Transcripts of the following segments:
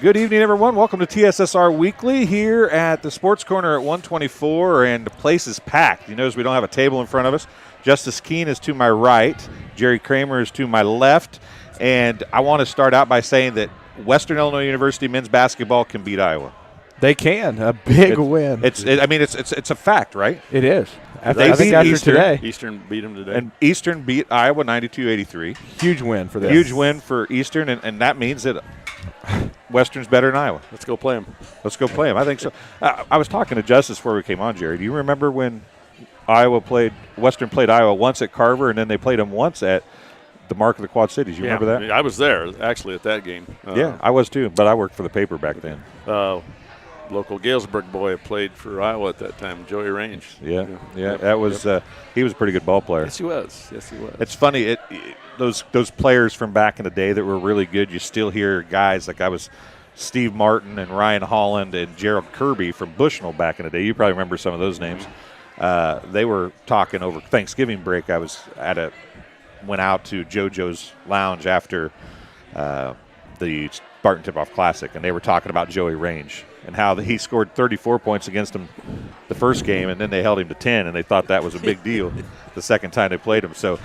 Good evening, everyone. Welcome to TSSR Weekly here at the Sports Corner at 124, and the place is packed. You notice we don't have a table in front of us. Justice Keene is to my right. Jerry Cremer is to my left. And I want to start out by saying that Western Illinois University men's basketball can beat Iowa. They can. A big win. It's a fact, right? It is. They beat Eastern today. Eastern beat them today. And Eastern beat Iowa 92-83. Huge win for them. Huge win for Eastern, and that means that Western's better than Iowa. Let's go play them. Let's go play them. I think so. I was talking to Justice before we came on, Jerry. Do you remember when Western played Iowa once at Carver, and then they played them once at the Mark of the Quad Cities? You remember that? I was there, actually, at that game. Yeah, I was too, but I worked for the paper back then. Local Galesburg boy played for Iowa at that time, Joey Range. Yeah. That was he was a pretty good ball player. Yes, he was. It's funny, those players from back in the day that were really good, you still hear guys like Steve Martin and Ryan Holland and Gerald Kirby from Bushnell back in the day. You probably remember some of those names. They were talking over Thanksgiving break. I went out to JoJo's Lounge after the Spartan Tip-Off Classic, and they were talking about Joey Range and how he scored 34 points against them the first game, and then they held him to 10, and they thought that was a big deal the second time they played him. So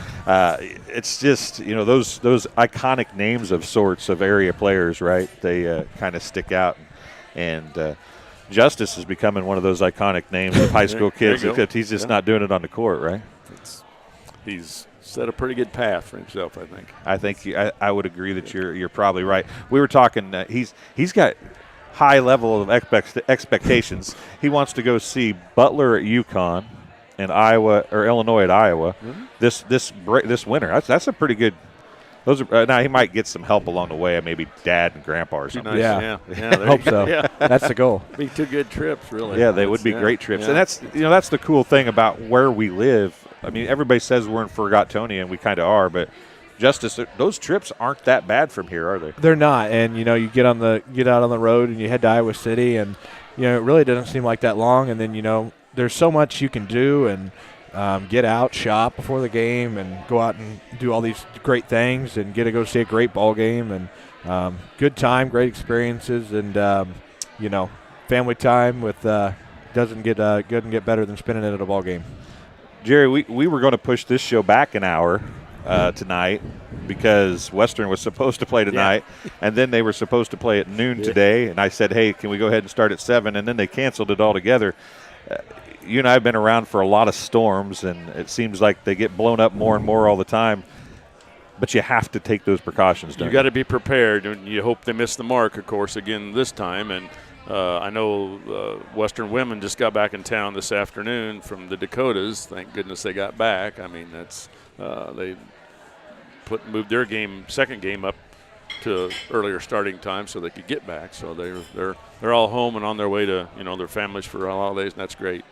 it's just, those iconic names of sorts of area players, right? They kind of stick out. And Justice is becoming one of those iconic names of high school kids, except he's just not doing it on the court, right? He's set a pretty good path for himself, I think. I would agree that you're probably right. We were talking. He's got high level of expectations. He wants to go see Butler at UConn and Illinois at Iowa this winter. That's a pretty good. Those are now he might get some help along the way, maybe dad and grandpa or something. Nice. Yeah. Hope so. Yeah. That's the goal. Be two good trips, really. Yeah, they would be great trips, and that's the cool thing about where we live. I mean, everybody says we're in Forgottoni, and we kind of are, but Justice, those trips aren't that bad from here, are they? They're not, and you get out on the road and you head to Iowa City, and it really doesn't seem like that long, and then there's so much you can do and get out, shop before the game, and go out and do all these great things, and get to go see a great ball game, and good time, great experiences, and family time with doesn't get better than spending it at a ball game. Jerry, we were going to push this show back an hour tonight because Western was supposed to play tonight, and then they were supposed to play at noon today, and I said, hey, can we go ahead and start at 7, and then they canceled it altogether. You and I have been around for a lot of storms, and it seems like they get blown up more and more all the time, but you have to take those precautions, don't you? You got to be prepared, and you hope they miss the mark, of course, again this time, and I know Western women just got back in town this afternoon from the Dakotas. Thank goodness they got back. I mean, they moved their second game up to earlier starting time so they could get back. So they're all home and on their way to their families for holidays, and that's great.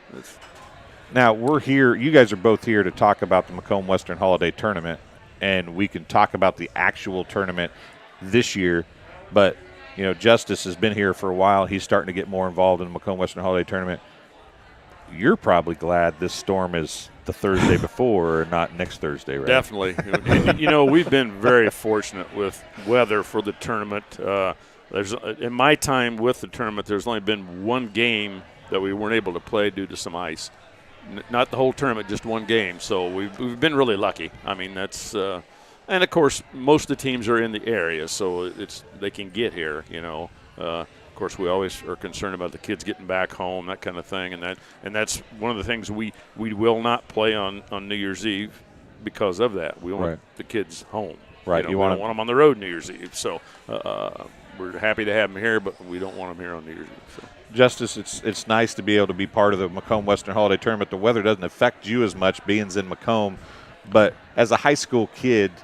Now we're here. You guys are both here to talk about the Macomb-Western Holiday Tournament, and we can talk about the actual tournament this year, but. Justice has been here for a while. He's starting to get more involved in the Macomb-Western Holiday Tournament. You're probably glad this storm is the Thursday before or not next Thursday, right? Definitely. We've been very fortunate with weather for the tournament. In my time with the tournament, there's only been one game that we weren't able to play due to some ice. Not the whole tournament, just one game. So we've been really lucky. I mean, that's and, of course, most of the teams are in the area, so they can get here, Of course, we always are concerned about the kids getting back home, that kind of thing, and that's one of the things we will not play on New Year's Eve because of that. We want the kids home. Right. We don't want them on the road New Year's Eve. So we're happy to have them here, but we don't want them here on New Year's Eve. So. Justice, it's nice to be able to be part of the Macomb-Western Holiday Tournament. The weather doesn't affect you as much being in Macomb, but as a high school kid –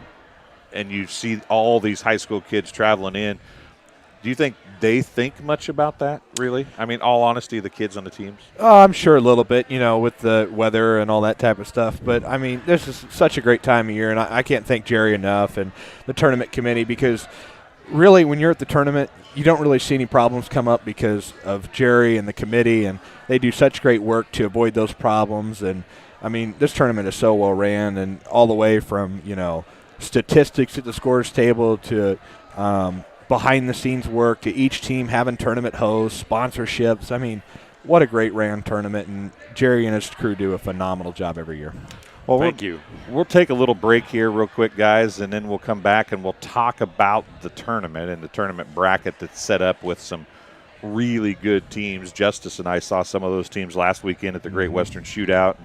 and you see all these high school kids traveling in, do you think they think much about that, really? I mean, all honesty, the kids on the teams? I'm sure a little bit, with the weather and all that type of stuff. But, I mean, this is such a great time of year, and I can't thank Jerry enough and the tournament committee because really when you're at the tournament, you don't really see any problems come up because of Jerry and the committee, and they do such great work to avoid those problems. And, I mean, this tournament is so well ran, and all the way from, statistics at the scores table to behind-the-scenes work to each team having tournament hosts, sponsorships. I mean, what a great ran tournament, and Jerry and his crew do a phenomenal job every year. Well, Thank you. We'll take a little break here real quick, guys, and then we'll come back and we'll talk about the tournament and the tournament bracket that's set up with some really good teams. Justice and I saw some of those teams last weekend at the Great Western Shootout,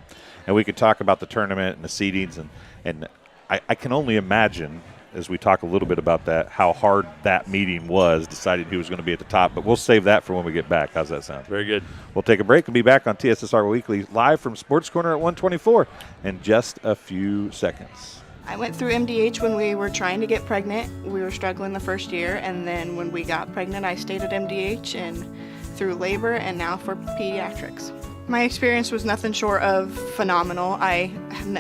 and we could talk about the tournament and the seedings, and I can only imagine, as we talk a little bit about that, how hard that meeting was, deciding who was going to be at the top. But we'll save that for when we get back. How's that sound? Very good. We'll take a break and be back on TSSR Weekly live from Sports Corner at 124 in just a few seconds. I went through MDH when we were trying to get pregnant. We were struggling the first year, and then when we got pregnant, I stayed at MDH and through labor and now for pediatrics. My experience was nothing short of phenomenal. I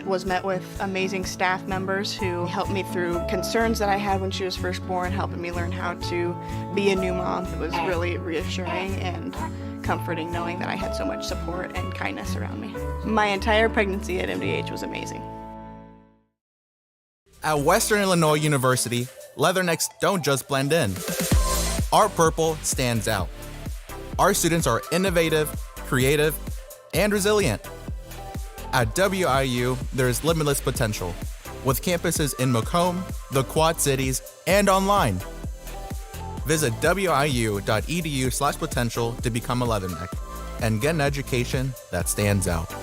was met with amazing staff members who helped me through concerns that I had when she was first born, helping me learn how to be a new mom. It was really reassuring and comforting knowing that I had so much support and kindness around me. My entire pregnancy at MDH was amazing. At Western Illinois University, leathernecks don't just blend in. Our purple stands out. Our students are innovative, creative, and resilient. At WIU, there is limitless potential, with campuses in Macomb, the Quad Cities, and online. Visit wiu.edu/potential to become a leatherneck and get an education that stands out.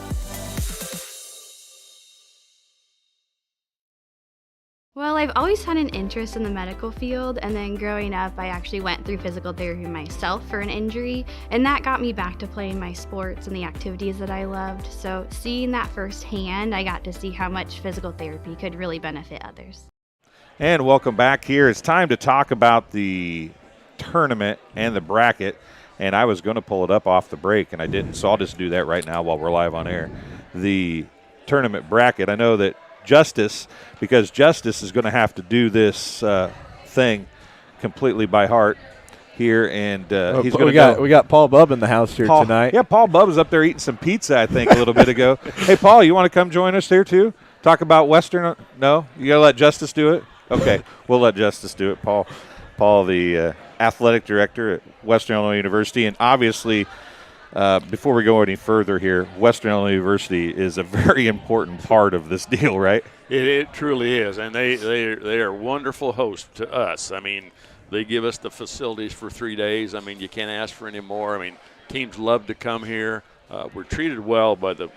Well, I've always had an interest in the medical field, and then growing up, I actually went through physical therapy myself for an injury, and that got me back to playing my sports and the activities that I loved. So seeing that firsthand, I got to see how much physical therapy could really benefit others. And welcome back here. It's time to talk about the tournament and the bracket, and I was going to pull it up off the break, and I didn't, so I'll just do that right now while we're live on air. The tournament bracket, I know that Justice, because Justice is going to have to do this thing completely by heart here, and he's going to We got Paul Bubb in the house here tonight. Yeah, Paul Bubb was up there eating some pizza, I think, a little bit ago. Hey, Paul, you want to come join us here too? Talk about Western? No? You got to let Justice do it? Okay, we'll let Justice do it. Paul, the athletic director at Western Illinois University, and obviously – before we go any further here, Western Illinois University is a very important part of this deal, right? It truly is, and they are wonderful hosts to us. I mean, they give us the facilities for 3 days. I mean, you can't ask for any more. I mean, teams love to come here. We're treated well by the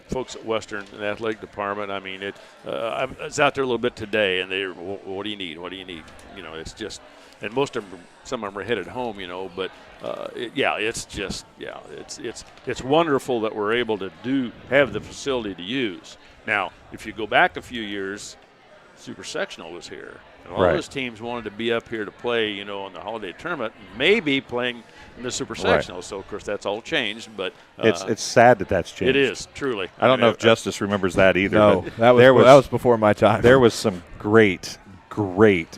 folks at Western in the athletic department. I mean, I was out there a little bit today, and they're, what do you need? What do you need? You know, it's just, and most of them, some of them are headed home, you know, but it's wonderful that we're able to have the facility to use. Now, if you go back a few years, Super Sectional was here. And all those teams wanted to be up here to play, you know, in the holiday tournament, maybe playing in the Super Sectional. So, of course, that's all changed. But it's sad that that's changed. It is, truly. I don't know if Justice remembers that either. No, that was before my time. There was some great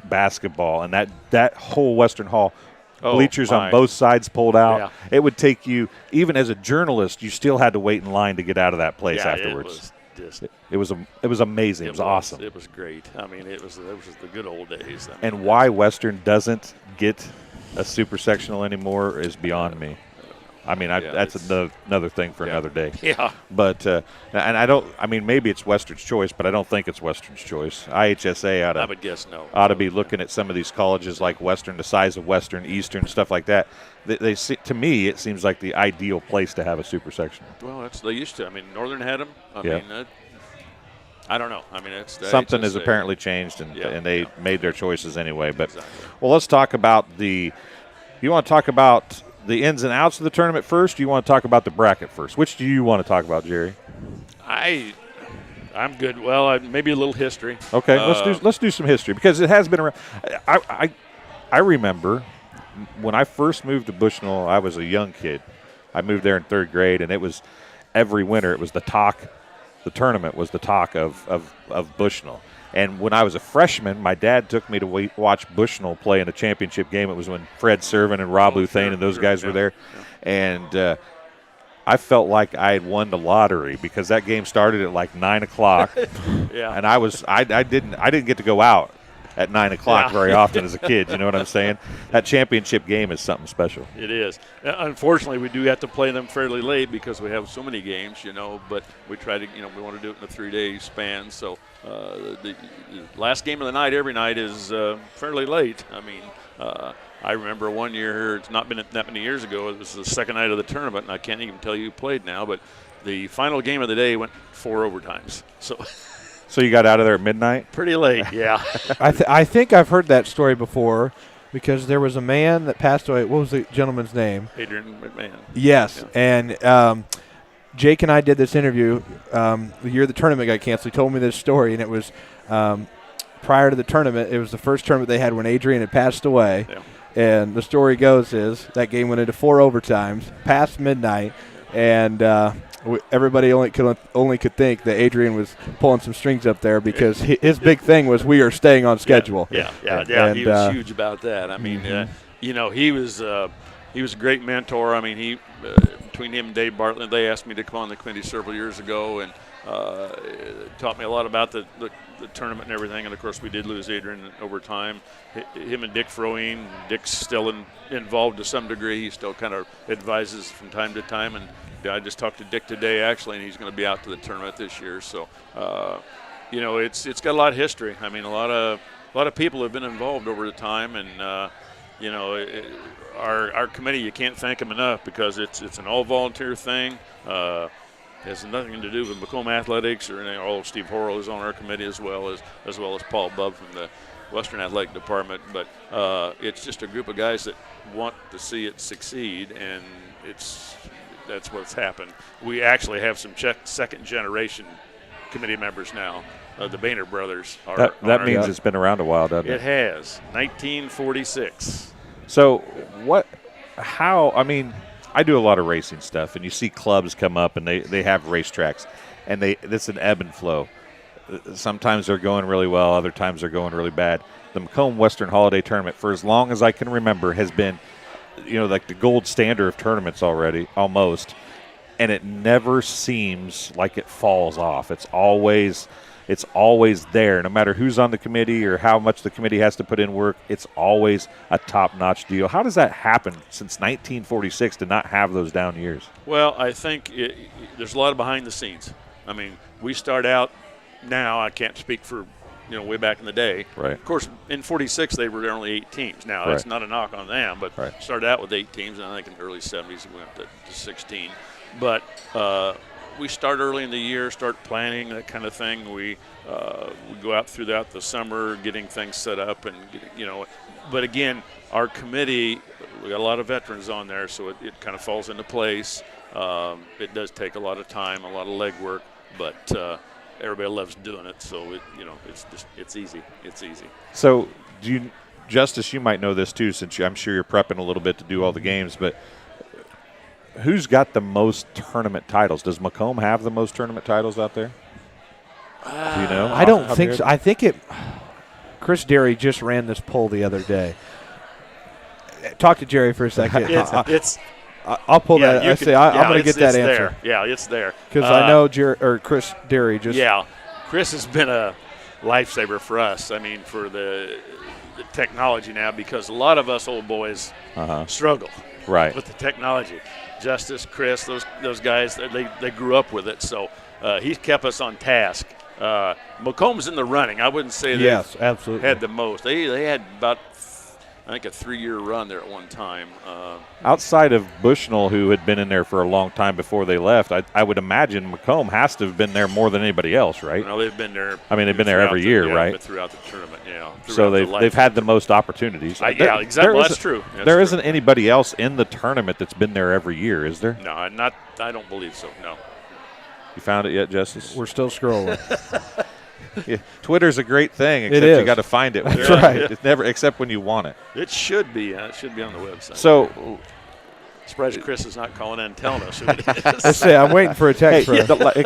basketball, and that whole Western Hall, bleachers on both sides pulled out. Yeah. It would take you, even as a journalist, you still had to wait in line to get out of that place afterwards. It was amazing. It was awesome. It was great. I mean, it was the good old days. I mean, and why Western doesn't get a Super Sectional anymore is beyond me. I mean, that's another thing for another day. Yeah. But and I don't. I mean, maybe it's Western's choice, but I don't think it's Western's choice. IHSA I would guess no. ought to be looking at some of these colleges like Western, the size of Western, Eastern, stuff like that. They see, to me, it seems like the ideal place to have a Super Sectional. Well, they used to. I mean, Northern had them. I mean, I don't know. I mean, it's something has apparently changed, and they made their choices anyway. But well, let's talk about you want to talk about the ins and outs of the tournament first? Or do you want to talk about the bracket first? Which do you want to talk about, Jerry? I'm good. Well, maybe a little history. Okay, let's do some history because it has been around. I remember when I first moved to Bushnell, I was a young kid. I moved there in 3rd grade, and it was every winter. It was the talk. The tournament was the talk of Bushnell. And when I was a freshman, my dad took me to watch Bushnell play in a championship game. It was when Fred Servin and Rob Luthane and those guys were there. Yeah. And I felt like I had won the lottery because that game started at like 9 o'clock. Yeah. And I didn't get to go out at 9 o'clock very often as a kid. You know what I'm saying? That championship game is something special. It is. Unfortunately, we do have to play them fairly late because we have so many games, but we try to, we want to do it in a 3-day span. So the last game of the night every night is fairly late. I mean, I remember one year, it's not been that many years ago, it was the second night of the tournament, and I can't even tell you who played now, but the final game of the day went 4 overtimes. So you got out of there at midnight? Pretty late, yeah. I think I've heard that story before because there was a man that passed away. What was the gentleman's name? Adrian McMahon. Yes, yeah. And Jake and I did this interview the year the tournament got canceled. He told me this story, and it was prior to the tournament. It was the first tournament they had when Adrian had passed away. Yeah. And the story goes is that game went into 4 overtimes, past midnight, and everybody only could think that Adrian was pulling some strings up there because his big thing was we are staying on schedule. Yeah. And, he was huge about that. I mean, he was a great mentor. I mean, he between him and Dave Bartlett, they asked me to come on the committee several years ago and taught me a lot about the tournament and everything. And of course, we did lose Adrian over time. Him and Dick Froine. Dick's still involved to some degree. He still kind of advises from time to time. And I just talked to Dick today, actually, and he's going to be out to the tournament this year. So, it's got a lot of history. I mean, a lot of people have been involved over the time, and our committee, you can't thank them enough because it's an all-volunteer thing. Has nothing to do with Macomb Athletics or anything. All Steve Horrell is on our committee as well as Paul Bubb from the Western Athletic Department. But it's just a group of guys that want to see it succeed, and that's what's happened. We actually have some second-generation committee members now. The Boehner brothers are. That means it's been around a while, doesn't it? It has. 1946. So I do a lot of racing stuff, and you see clubs come up, and they have racetracks, and it's an ebb and flow. Sometimes they're going really well, other times they're going really bad. The Macomb-Western Holiday Tournament, for as long as I can remember, has been, like the gold standard of tournaments already, almost, and it never seems like it falls off. It's always there. No matter who's on the committee or how much the committee has to put in work, it's always a top-notch deal. How does that happen since 1946 to not have those down years? Well, I think there's a lot of behind the scenes. I mean, we start out now, I can't speak for, way back in the day. Right. Of course, in 46, they were only 8 teams. Now, right. That's not a knock on them, but right. Started out with 8 teams, and I think in the early 70s we went to 16. But we start early in the year, start planning, that kind of thing. We go out throughout the summer getting things set up and, But, again, our committee, we got a lot of veterans on there, so it kind of falls into place. It does take a lot of time, a lot of legwork, but everybody loves doing it, so it's easy. It's easy. So, Justice, you might know this too, since I'm sure you're prepping a little bit to do all the games, but who's got the most tournament titles? Does Macomb have the most tournament titles out there? Do you know? I don't think so. I think Chris Derry just ran this poll the other day. Talk to Jerry for a second. I'll pull that. I'm going to get that answer. There. Yeah, it's there. Because I know Chris Derry just. Yeah, Chris has been a lifesaver for us. I mean, for the technology now, because a lot of us old boys struggle with the technology. Justice, Chris, those guys, they grew up with it, so he's kept us on task. Macomb's in the running. I wouldn't say they absolutely had the most. They had about, I think, a 3-year run there at one time. Outside of Bushnell, who had been in there for a long time before they left, I would imagine Macomb has to have been there more than anybody else, right? No, they've been there. I mean, they've been there every year, right? But throughout the tournament, yeah. So they've had the most opportunities. Yeah, exactly. Well, that's true. There isn't anybody else in the tournament that's been there every year, is there? No, I don't believe so, no. You found it yet, Justice? We're still scrolling. Yeah, Twitter's a great thing, except you got to find it. That's right. It's never, except when you want it. It should be. It should be on the website. So, surprised Chris is not calling in and telling us who it is. Let's say I'm waiting for a text.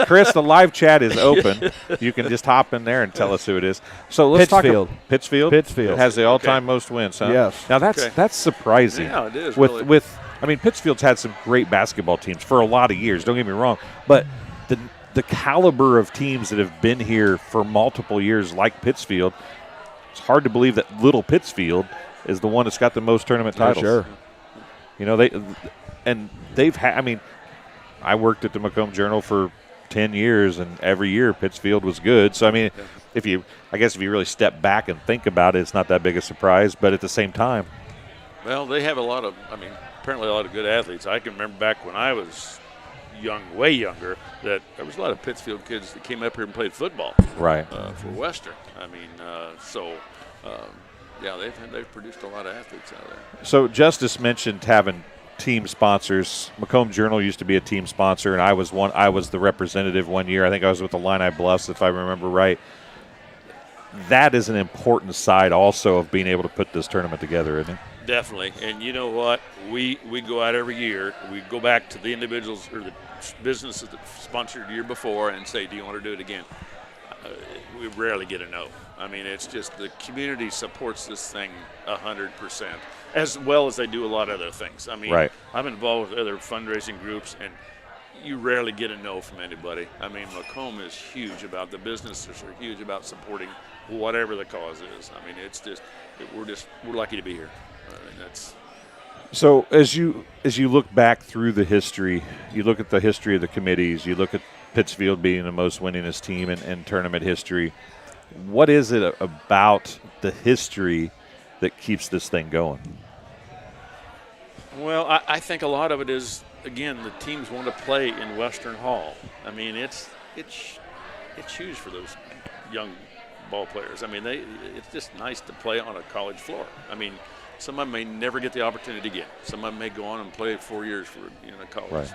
Chris, the live chat is open. You can just hop in there and tell us who it is. So let's talk about Pittsfield. Pittsfield has the all-time most wins, huh? Yes. Now that's surprising. Yeah, it is. I mean, Pittsfield's had some great basketball teams for a lot of years. Don't get me wrong, but the caliber of teams that have been here for multiple years, like Pittsfield, it's hard to believe that Little Pittsfield is the one that's got the most tournament titles. Sure. You know, they've had. I mean, I worked at the Macomb Journal for 10 years, and every year Pittsfield was good. So I mean, if you really step back and think about it, it's not that big a surprise. But at the same time, well, they have apparently a lot of good athletes. I can remember back when I was way younger, that there was a lot of Pittsfield kids that came up here and played football. Right. For Western. I mean, yeah, they've produced a lot of athletes out there. So Justice mentioned having team sponsors. Macomb Journal used to be a team sponsor, and I was the representative one year. I think I was with the Illini Bluffs, if I remember right. That is an important side also of being able to put this tournament together, isn't it? Definitely. And you know what? We go out every year. We go back to the individuals or the businesses that sponsored the year before and say, do you want to do it again? We rarely get a no. I mean, it's just the community supports this thing 100%, as well as they do a lot of other things. I mean, right. I'm involved with other fundraising groups, and you rarely get a no from anybody. I mean, Macomb is huge about the businesses are huge about supporting whatever the cause is. I mean, it's just we're lucky to be here. I mean, that's. So as you look back through the history, you look at the history of the committees, you look at Pittsfield being the most winningest team in tournament history. What is it about the history that keeps this thing going? Well, I think a lot of it is, again, the teams want to play in Western Hall. I mean, it's huge for those young ball players. I mean, it's just nice to play on a college floor. I mean, some of them may never get the opportunity again. Some of them may go on and play 4 years for a college. Right.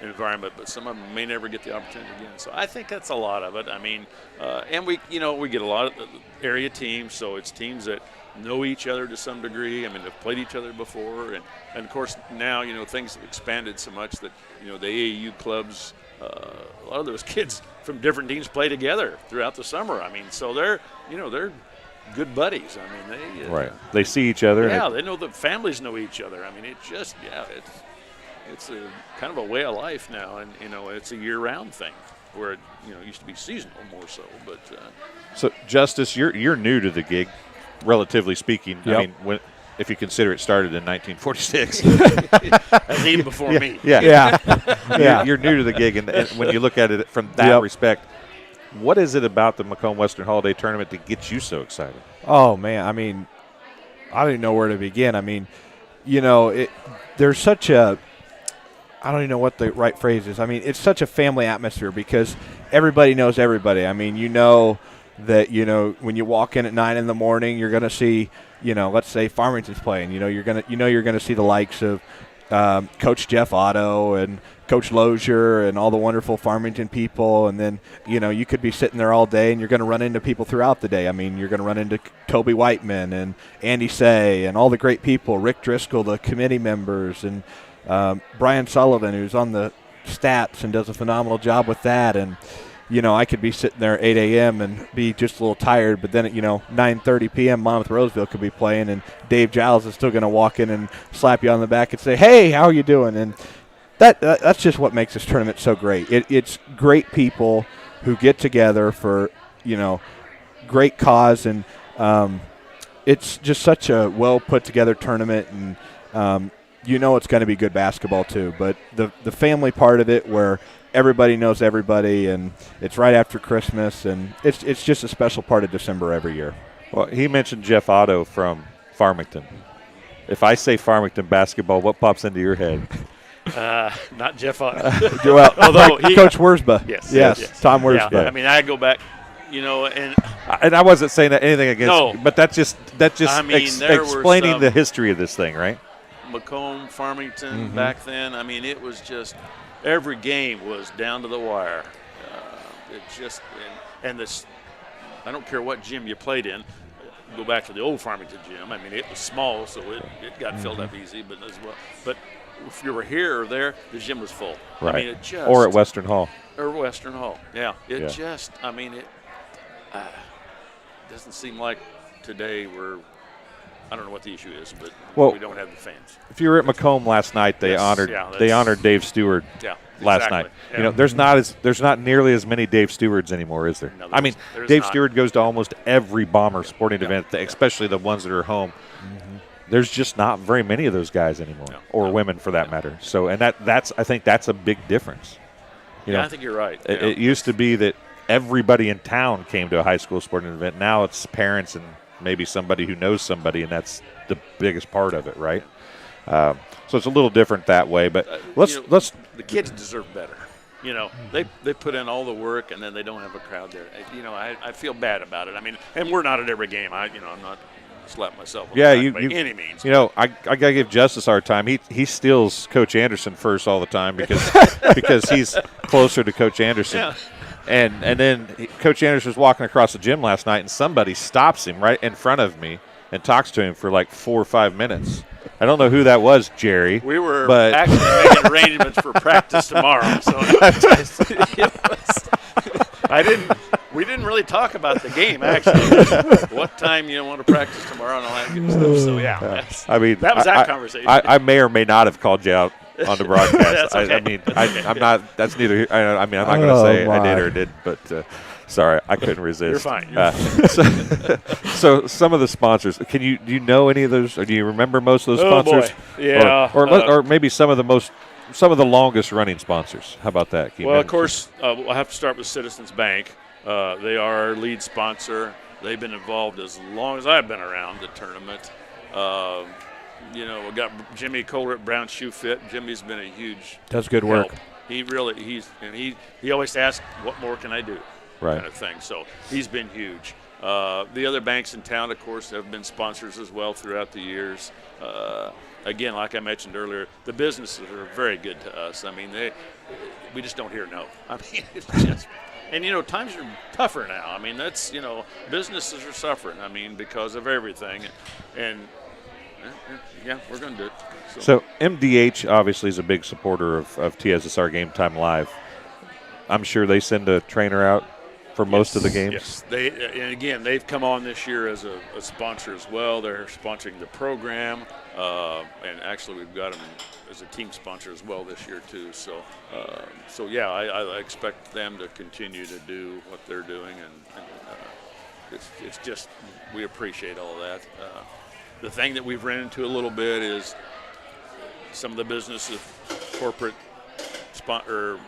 Environment, but some of them may never get the opportunity again. So I think that's a lot of it. I mean, and we get a lot of area teams, so it's teams that know each other to some degree. I mean, they've played each other before, and of course now things have expanded so much that the AAU clubs, a lot of those kids from different teams play together throughout the summer. I mean, so they're good buddies. I mean, right. They see each other. Yeah, they know the families know each other. I mean, it's a kind of a way of life now, and it's a year-round thing, where it used to be seasonal more so. But so, Justice, you're new to the gig, relatively speaking. Yep. I mean, if you consider it started in 1946, that's even before me. Yeah. You're new to the gig, and when you look at it from that respect, what is it about the Macomb-Western Holiday Tournament that gets you so excited? Oh man, I mean, I don't even know where to begin. I mean, there's such a I don't even know what the right phrase is. I mean, it's such a family atmosphere because everybody knows everybody. I mean, that, when you walk in at 9 in the morning, you're going to see, let's say Farmington's playing. You're going to see the likes of Coach Jeff Otto and Coach Lozier and all the wonderful Farmington people. And then, you could be sitting there all day and you're going to run into people throughout the day. I mean, you're going to run into Toby Whiteman and Andy Say and all the great people, Rick Driscoll, the committee members, and Brian Sullivan, who's on the stats and does a phenomenal job with that. And, I could be sitting there at 8 a.m. and be just a little tired, but then at, 9:30 p.m. Monmouth-Roseville could be playing, and Dave Giles is still going to walk in and slap you on the back and say, hey, how are you doing? And that's just what makes this tournament so great. It's great people who get together for, great cause, and it's just such a well-put-together tournament, and it's going to be good basketball too. But the family part of it, where everybody knows everybody, and it's right after Christmas, and it's just a special part of December every year. Well, he mentioned Jeff Otto from Farmington. If I say Farmington basketball, what pops into your head? Not Jeff Otto. Well, although Coach Worsba. Yes. Tom Worsba. Yeah. I mean, I go back, and I wasn't saying that anything against. No, but that's just I mean, explaining the history of this thing, right? Macomb, Farmington back then. I mean, it was just every game was down to the wire. It just and this. I don't care what gym you played in. Go back to the old Farmington gym. I mean, it was small, so it got filled up easy. But if you were here or there, the gym was full. Right. I mean, it just or at Western Hall. Yeah. Just. I mean, it doesn't seem like today where I don't know what the issue is, but Well, we don't have the fans. If you were at Macomb last night, they Yes, honored yeah, they honored Dave Stewart last exactly. night. Yeah. You know, there's not nearly as many Dave Stewarts anymore, is there? No, I mean, there's Dave not. Stewart goes to almost every Bomber sporting event, especially the ones that are home. There's just not very many of those guys anymore, or women for that matter. So, and that's I think that's a big difference. You know, I think you're right. It used to be that everybody in town came to a high school sporting event. Now it's parents and maybe somebody who knows somebody, and that's the biggest part of it, right? So it's a little different that way. But let's the kids deserve better. You know, they put in all the work, and then they don't have a crowd there. You know, I feel bad about it. I mean, and we're not at every game. I'm not slap myself on the back by any means. You know, I gotta give Justice our time. He steals Coach Anderson first all the time because he's closer to Coach Anderson. Yeah. And then Coach Anderson was walking across the gym last night, and somebody stops him right in front of me and talks to him for like 4 or 5 minutes. I don't know who that was, Jerry. We were but actually making arrangements for practice tomorrow, so we didn't really talk about the game, actually. What time you want to practice tomorrow and all that good stuff. So, I mean, that was that conversation. I may or may not have called you out on the broadcast. That's okay. I mean, I'm not – that's neither – I mean, I'm not going to say I did or didn't, but sorry, I couldn't resist. You're fine. So some of the sponsors, do you know any of those, or do you remember most of those sponsors? Boy. Yeah. Or maybe some of the longest running sponsors. How about that? Well, of course, we'll have to start with Citizens Bank. They are our lead sponsor. They've been involved as long as I've been around the tournament. You know, we got Jimmy Kohler at Brown Shoe Fit. Jimmy's been a huge does good help. work. He always asks, what more can I do? Right. Kind of thing. So he's been huge. The other banks in town, of course, have been sponsors as well throughout the years. Again, like I mentioned earlier, the businesses are very good to us. I mean, we just don't hear no. I mean, it's just, and you know, times are tougher now. I mean, that's, you know, businesses are suffering. I mean, because of everything, and yeah, we're going to do it. So MDH obviously is a big supporter of TSSR Game Time Live. I'm sure they send a trainer out for most of the games. Yes, and again, they've come on this year as a sponsor as well. They're sponsoring the program, and actually we've got them as a team sponsor as well this year too. So, yeah, I expect them to continue to do what they're doing, and it's just we appreciate all of that. The thing that we've run into a little bit is some of the businesses, corporate sponsor.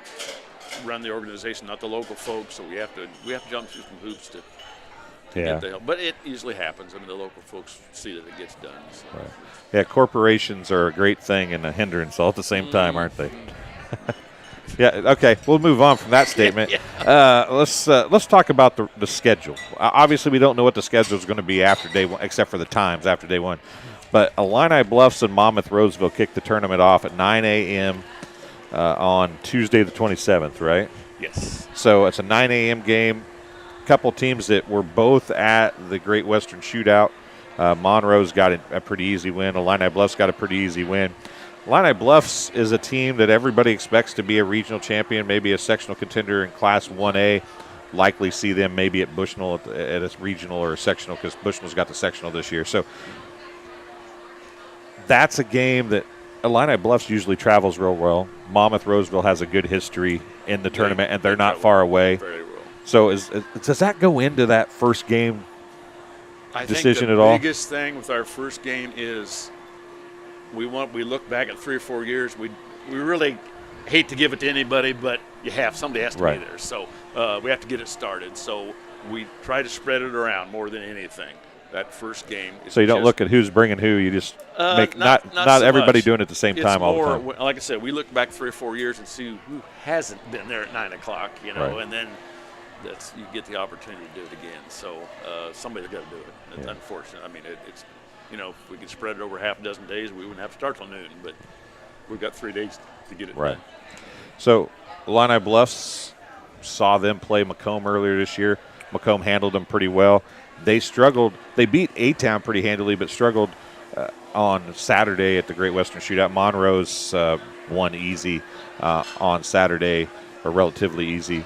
Run the organization, not the local folks, so we have to jump through some hoops to get the help. But it usually happens. I mean, the local folks see that it gets done. So. Right. Yeah, corporations are a great thing and a hindrance all at the same time, aren't they? Yeah. Okay, we'll move on from that statement. Let's talk about the schedule. Obviously, we don't know what the schedule is going to be after day one, except for the times after day one. But Illini Bluffs and Monmouth Roseville kick the tournament off at 9 a.m. On Tuesday the 27th, right? Yes. So it's a 9 a.m. game. A couple teams that were both at the Great Western Shootout. Monroe's got a pretty easy win. Illini Bluffs got a pretty easy win. Illini Bluffs is a team that everybody expects to be a regional champion, maybe a sectional contender in Class 1A. Likely see them maybe at Bushnell at a regional or a sectional, because Bushnell's got the sectional this year. So that's a game that Illini Bluffs usually travels real well. Monmouth Roseville has a good history in the tournament, and they're not far away. Very well. So does that go into that first game decision at all? I think the biggest thing with our first game is we look back at 3 or 4 years. We really hate to give it to anybody, but somebody has to be there. So we have to get it started. So we try to spread it around more than anything. That first game. So you don't look at who's bringing who. You just make not so everybody much doing it at the same time all the time. Like I said, we look back 3 or 4 years and see who hasn't been there at 9 o'clock, you know, and then you get the opportunity to do it again. So somebody's got to do it. It's unfortunate. I mean, it's you know, if we could spread it over half a dozen days, we wouldn't have to start till noon. But we've got 3 days to get it done. So Illini Bluffs saw them play Macomb earlier this year. Macomb handled them pretty well. They struggled. They beat A-Town pretty handily, but struggled on Saturday at the Great Western Shootout. Monroe's won easy on Saturday, or relatively easy.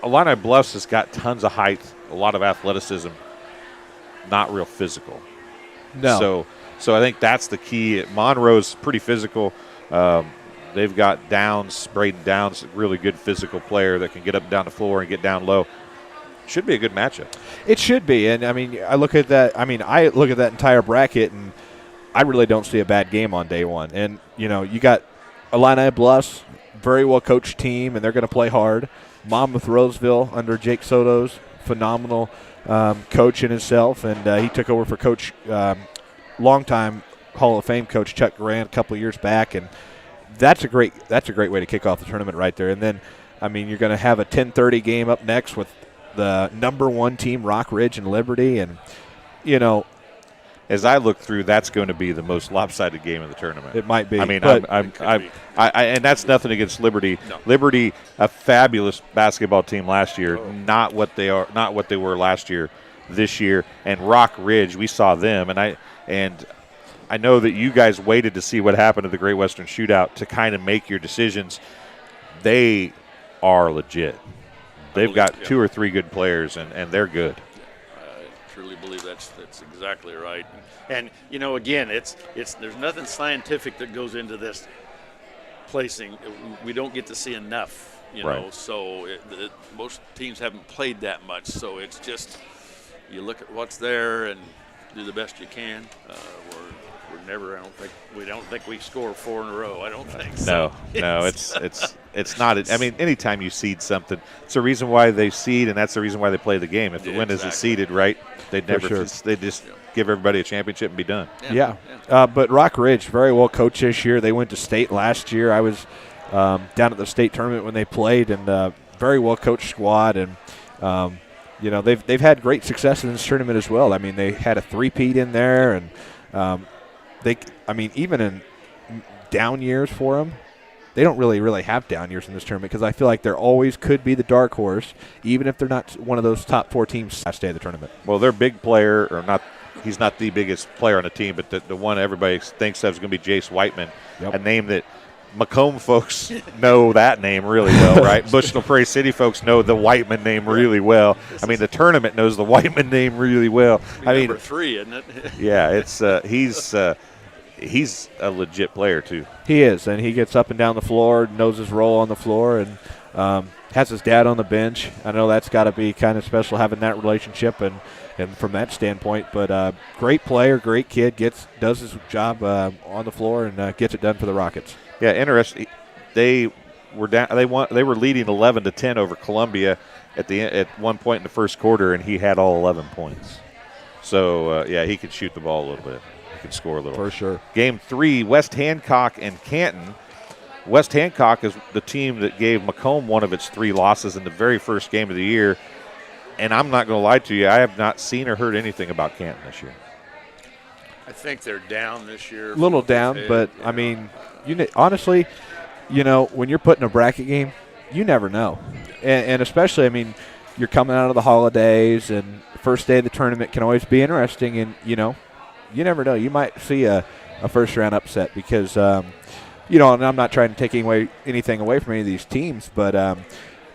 Illini Bluffs has got tons of height, a lot of athleticism, not real physical. No. So I think that's the key. Monroe's pretty physical. They've got Downs, Braden Downs, a really good physical player that can get up and down the floor and get down low. Should be a good matchup. It should be. And, I mean, I look at that entire bracket, and I really don't see a bad game on day one. And, you know, you got Illini Bluffs, very well-coached team, and they're going to play hard. Monmouth Roseville under Jake Soto's phenomenal coach in himself, and he took over for Coach longtime Hall of Fame coach Chuck Grant a couple of years back, and that's a great way to kick off the tournament right there. And then, I mean, you're going to have a 10:30 game up next with the number one team, Rock Ridge and Liberty, and you know, as I look through, that's going to be the most lopsided game of the tournament. It might be. I mean, and that's nothing against Liberty. No. Liberty, a fabulous basketball team last year, not what they were last year. This year, and Rock Ridge, we saw them, and I know that you guys waited to see what happened at the Great Western Shootout to kind of make your decisions. They are legit. They've got 2 or 3 good players, and they're good. I truly believe that's exactly right. And you know, again, it's there's nothing scientific that goes into this placing. We don't get to see enough, you know. So most teams haven't played that much. So it's just you look at what's there and do the best you can. We're never. We don't think we score 4 in a row. I don't think so. No, it's not. I mean, anytime you seed something, it's the reason why they seed, and that's the reason why they play the game. If the win isn't seeded right, they'd never. Sure. They just give everybody a championship and be done. Yeah. But Rock Ridge, very well coached this year. They went to state last year. I was down at the state tournament when they played, and very well coached squad. And you know, they've had great success in this tournament as well. I mean, they had a 3-peat in there, and even in down years for them, they don't really have down years in this tournament because I feel like there always could be the dark horse, even if they're not one of those top 4 teams last day of the tournament. Well, their big player, or not, he's not the biggest player on the team, but the one everybody thinks of is going to be Jace Whiteman, a name that Macomb folks know that name really well, right? Bushnell-Prairie City folks know the Whiteman name really well. I mean, the tournament knows the Whiteman name really well. I mean, number 3, isn't it? Yeah, it's he's a legit player too. He is, and he gets up and down the floor, knows his role on the floor, and has his dad on the bench. I know that's got to be kind of special having that relationship, and from that standpoint. But great player, great kid, does his job on the floor and gets it done for the Rockets. Yeah, interesting. They were down. They were leading 11-10 over Columbia at one point in the first quarter, and he had all 11 points. So he could shoot the ball a little bit. He could score a little. For sure. Game 3, West Hancock and Canton. West Hancock is the team that gave Macomb one of its 3 losses in the very first game of the year. And I'm not going to lie to you, I have not seen or heard anything about Canton this year. I think they're down this year. A little down, but I mean, honestly, you know, when you're putting a bracket game, you never know. And especially, I mean, you're coming out of the holidays, and the first day of the tournament can always be interesting. And, you know, you never know. You might see a first-round upset because, you know, and I'm not trying to take anything away from any of these teams, but,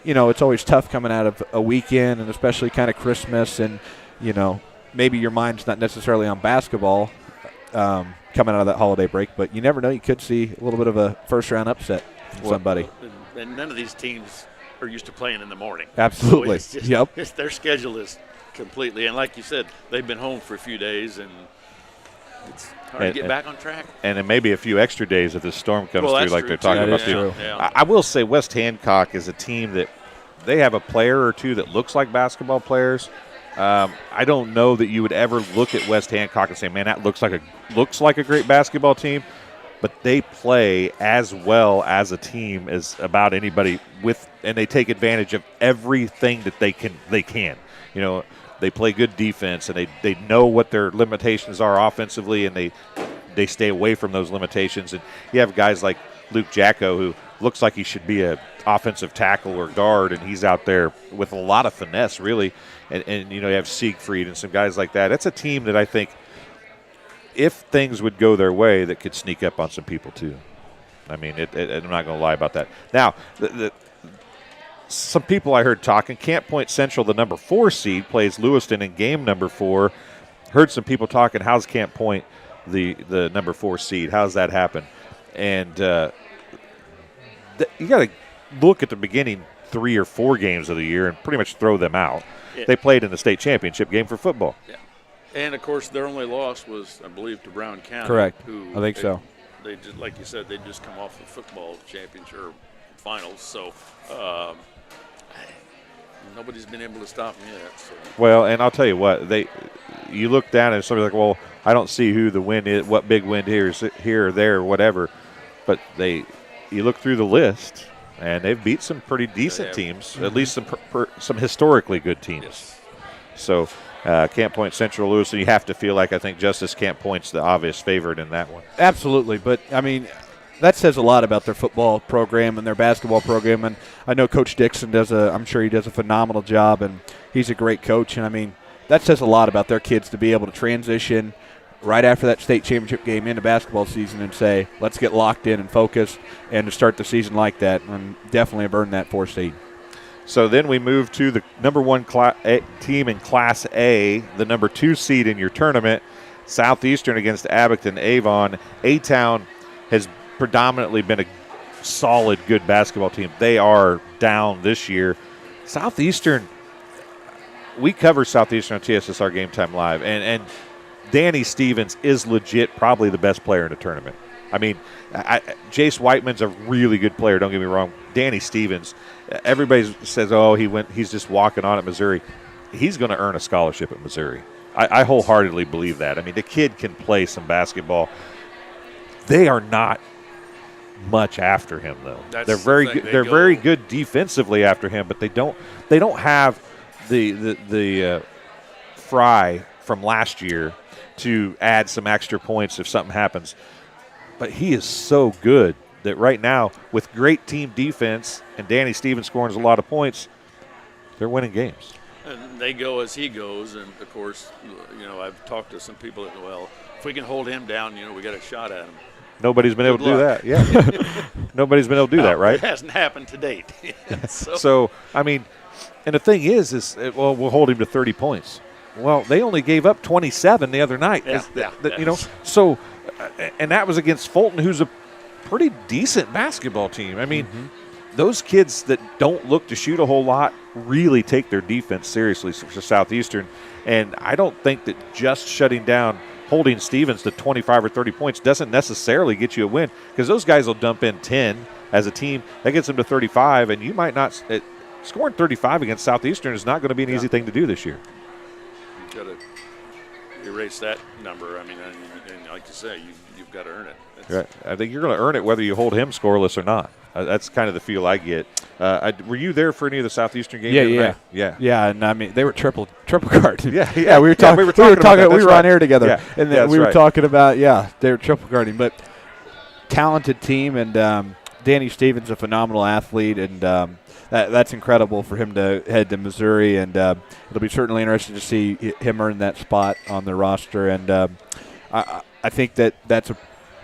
you know, it's always tough coming out of a weekend, and especially kind of Christmas, and, you know, maybe your mind's not necessarily on basketball coming out of that holiday break, but you never know. You could see a little bit of a first-round upset from somebody. And none of these teams are used to playing in the morning. Absolutely. So their schedule is completely, and like you said, they've been home for a few days, and it's hard to get back on track. And then maybe a few extra days if the storm comes through like they're talking about. Yeah. I will say West Hancock is a team that they have a player or two that looks like basketball players. I don't know that you would ever look at West Hancock and say, man, that looks like a great basketball team. But they play as well as a team as about anybody and they take advantage of everything that they can. You know, they play good defense, and they know what their limitations are offensively, and they stay away from those limitations. And you have guys like Luke Jacko, who looks like he should be an offensive tackle or guard, and he's out there with a lot of finesse, really. And you know, you have Siegfried and some guys like that. It's a team that I think, if things would go their way, that could sneak up on some people too. I mean, I'm not going to lie about that. Now, some people I heard talking, Camp Point Central, the number 4 seed, plays Lewiston in game number 4. heard some people talking, how's Camp Point the number 4 seed? How's that happen? And you got to look at the beginning 3 or 4 games of the year and pretty much throw them out. Yeah. They played in the state championship game for football. Yeah. And, of course, their only loss was, I believe, to Brown County. Correct. Who I think so. They just, like you said, they just come off the football championship or finals. So nobody's been able to stop them yet. So. Well, and I'll tell you what, you look down and somebody's like, well, I don't see who the win is, what big win here or there or whatever. But you look through the list, and they've beat some pretty decent teams, at least some historically good teams. Yes. So Camp Point, Central Louis, and you have to feel like I think Justice Camp Point's the obvious favorite in that one. Absolutely, but I mean, that says a lot about their football program and their basketball program. And I know Coach Dixon I'm sure he does a phenomenal job, and he's a great coach. And I mean, that says a lot about their kids to be able to transition right after that state championship game into basketball season and say, let's get locked in and focused, and to start the season like that, and definitely have earned that 4 seed. So then we move to the number 1 team in Class A, the number 2 seed in your tournament, Southeastern against Abington Avon. A-Town has predominantly been a solid, good basketball team. They are down this year. Southeastern, we cover Southeastern on TSSR Game Time Live, and Danny Stevens is legit probably the best player in the tournament. I mean, Jace Whiteman's a really good player, don't get me wrong. Danny Stevens, everybody says, oh, he's just walking on at Missouri. He's going to earn a scholarship at Missouri. I wholeheartedly believe that. I mean, the kid can play some basketball. They are not much after him, though. They're very good. They're very good defensively after him, but they don't have the Fry from last year to add some extra points if something happens. But he is so good that right now, with great team defense and Danny Stevens scoring a lot of points, they're winning games. And they go as he goes, and of course, I've talked to some people that, well, if we can hold him down, we got a shot at him. Nobody's been able to do that. Yeah, nobody's been able to do that, right? It hasn't happened to date. So I mean, and the thing is, well, we'll hold him to 30 points. Well, they only gave up 27 the other night. So, and that was against Fulton, who's a pretty decent basketball team. I mean, those kids that don't look to shoot a whole lot really take their defense seriously for Southeastern. And I don't think that just shutting down, holding Stevens to 25 or 30 points doesn't necessarily get you a win, because those guys will dump in 10 as a team. That gets them to 35, and you might not scoring 35 against Southeastern is not going to be an easy thing to do this year. You've got to erase that number. I mean, and like you say, you've got to earn it. Right. I think you're going to earn it whether you hold him scoreless or not. That's kind of the feel I get. Were you there for any of the Southeastern games? Yeah. And I mean, they were triple guard. Yeah. We were talking. We were on air together, and then we were right. talking about they were triple guarding, but talented team, and Danny Stevens, a phenomenal athlete, and that's incredible for him to head to Missouri, and it'll be certainly interesting to see him earn that spot on the roster, and I think that's a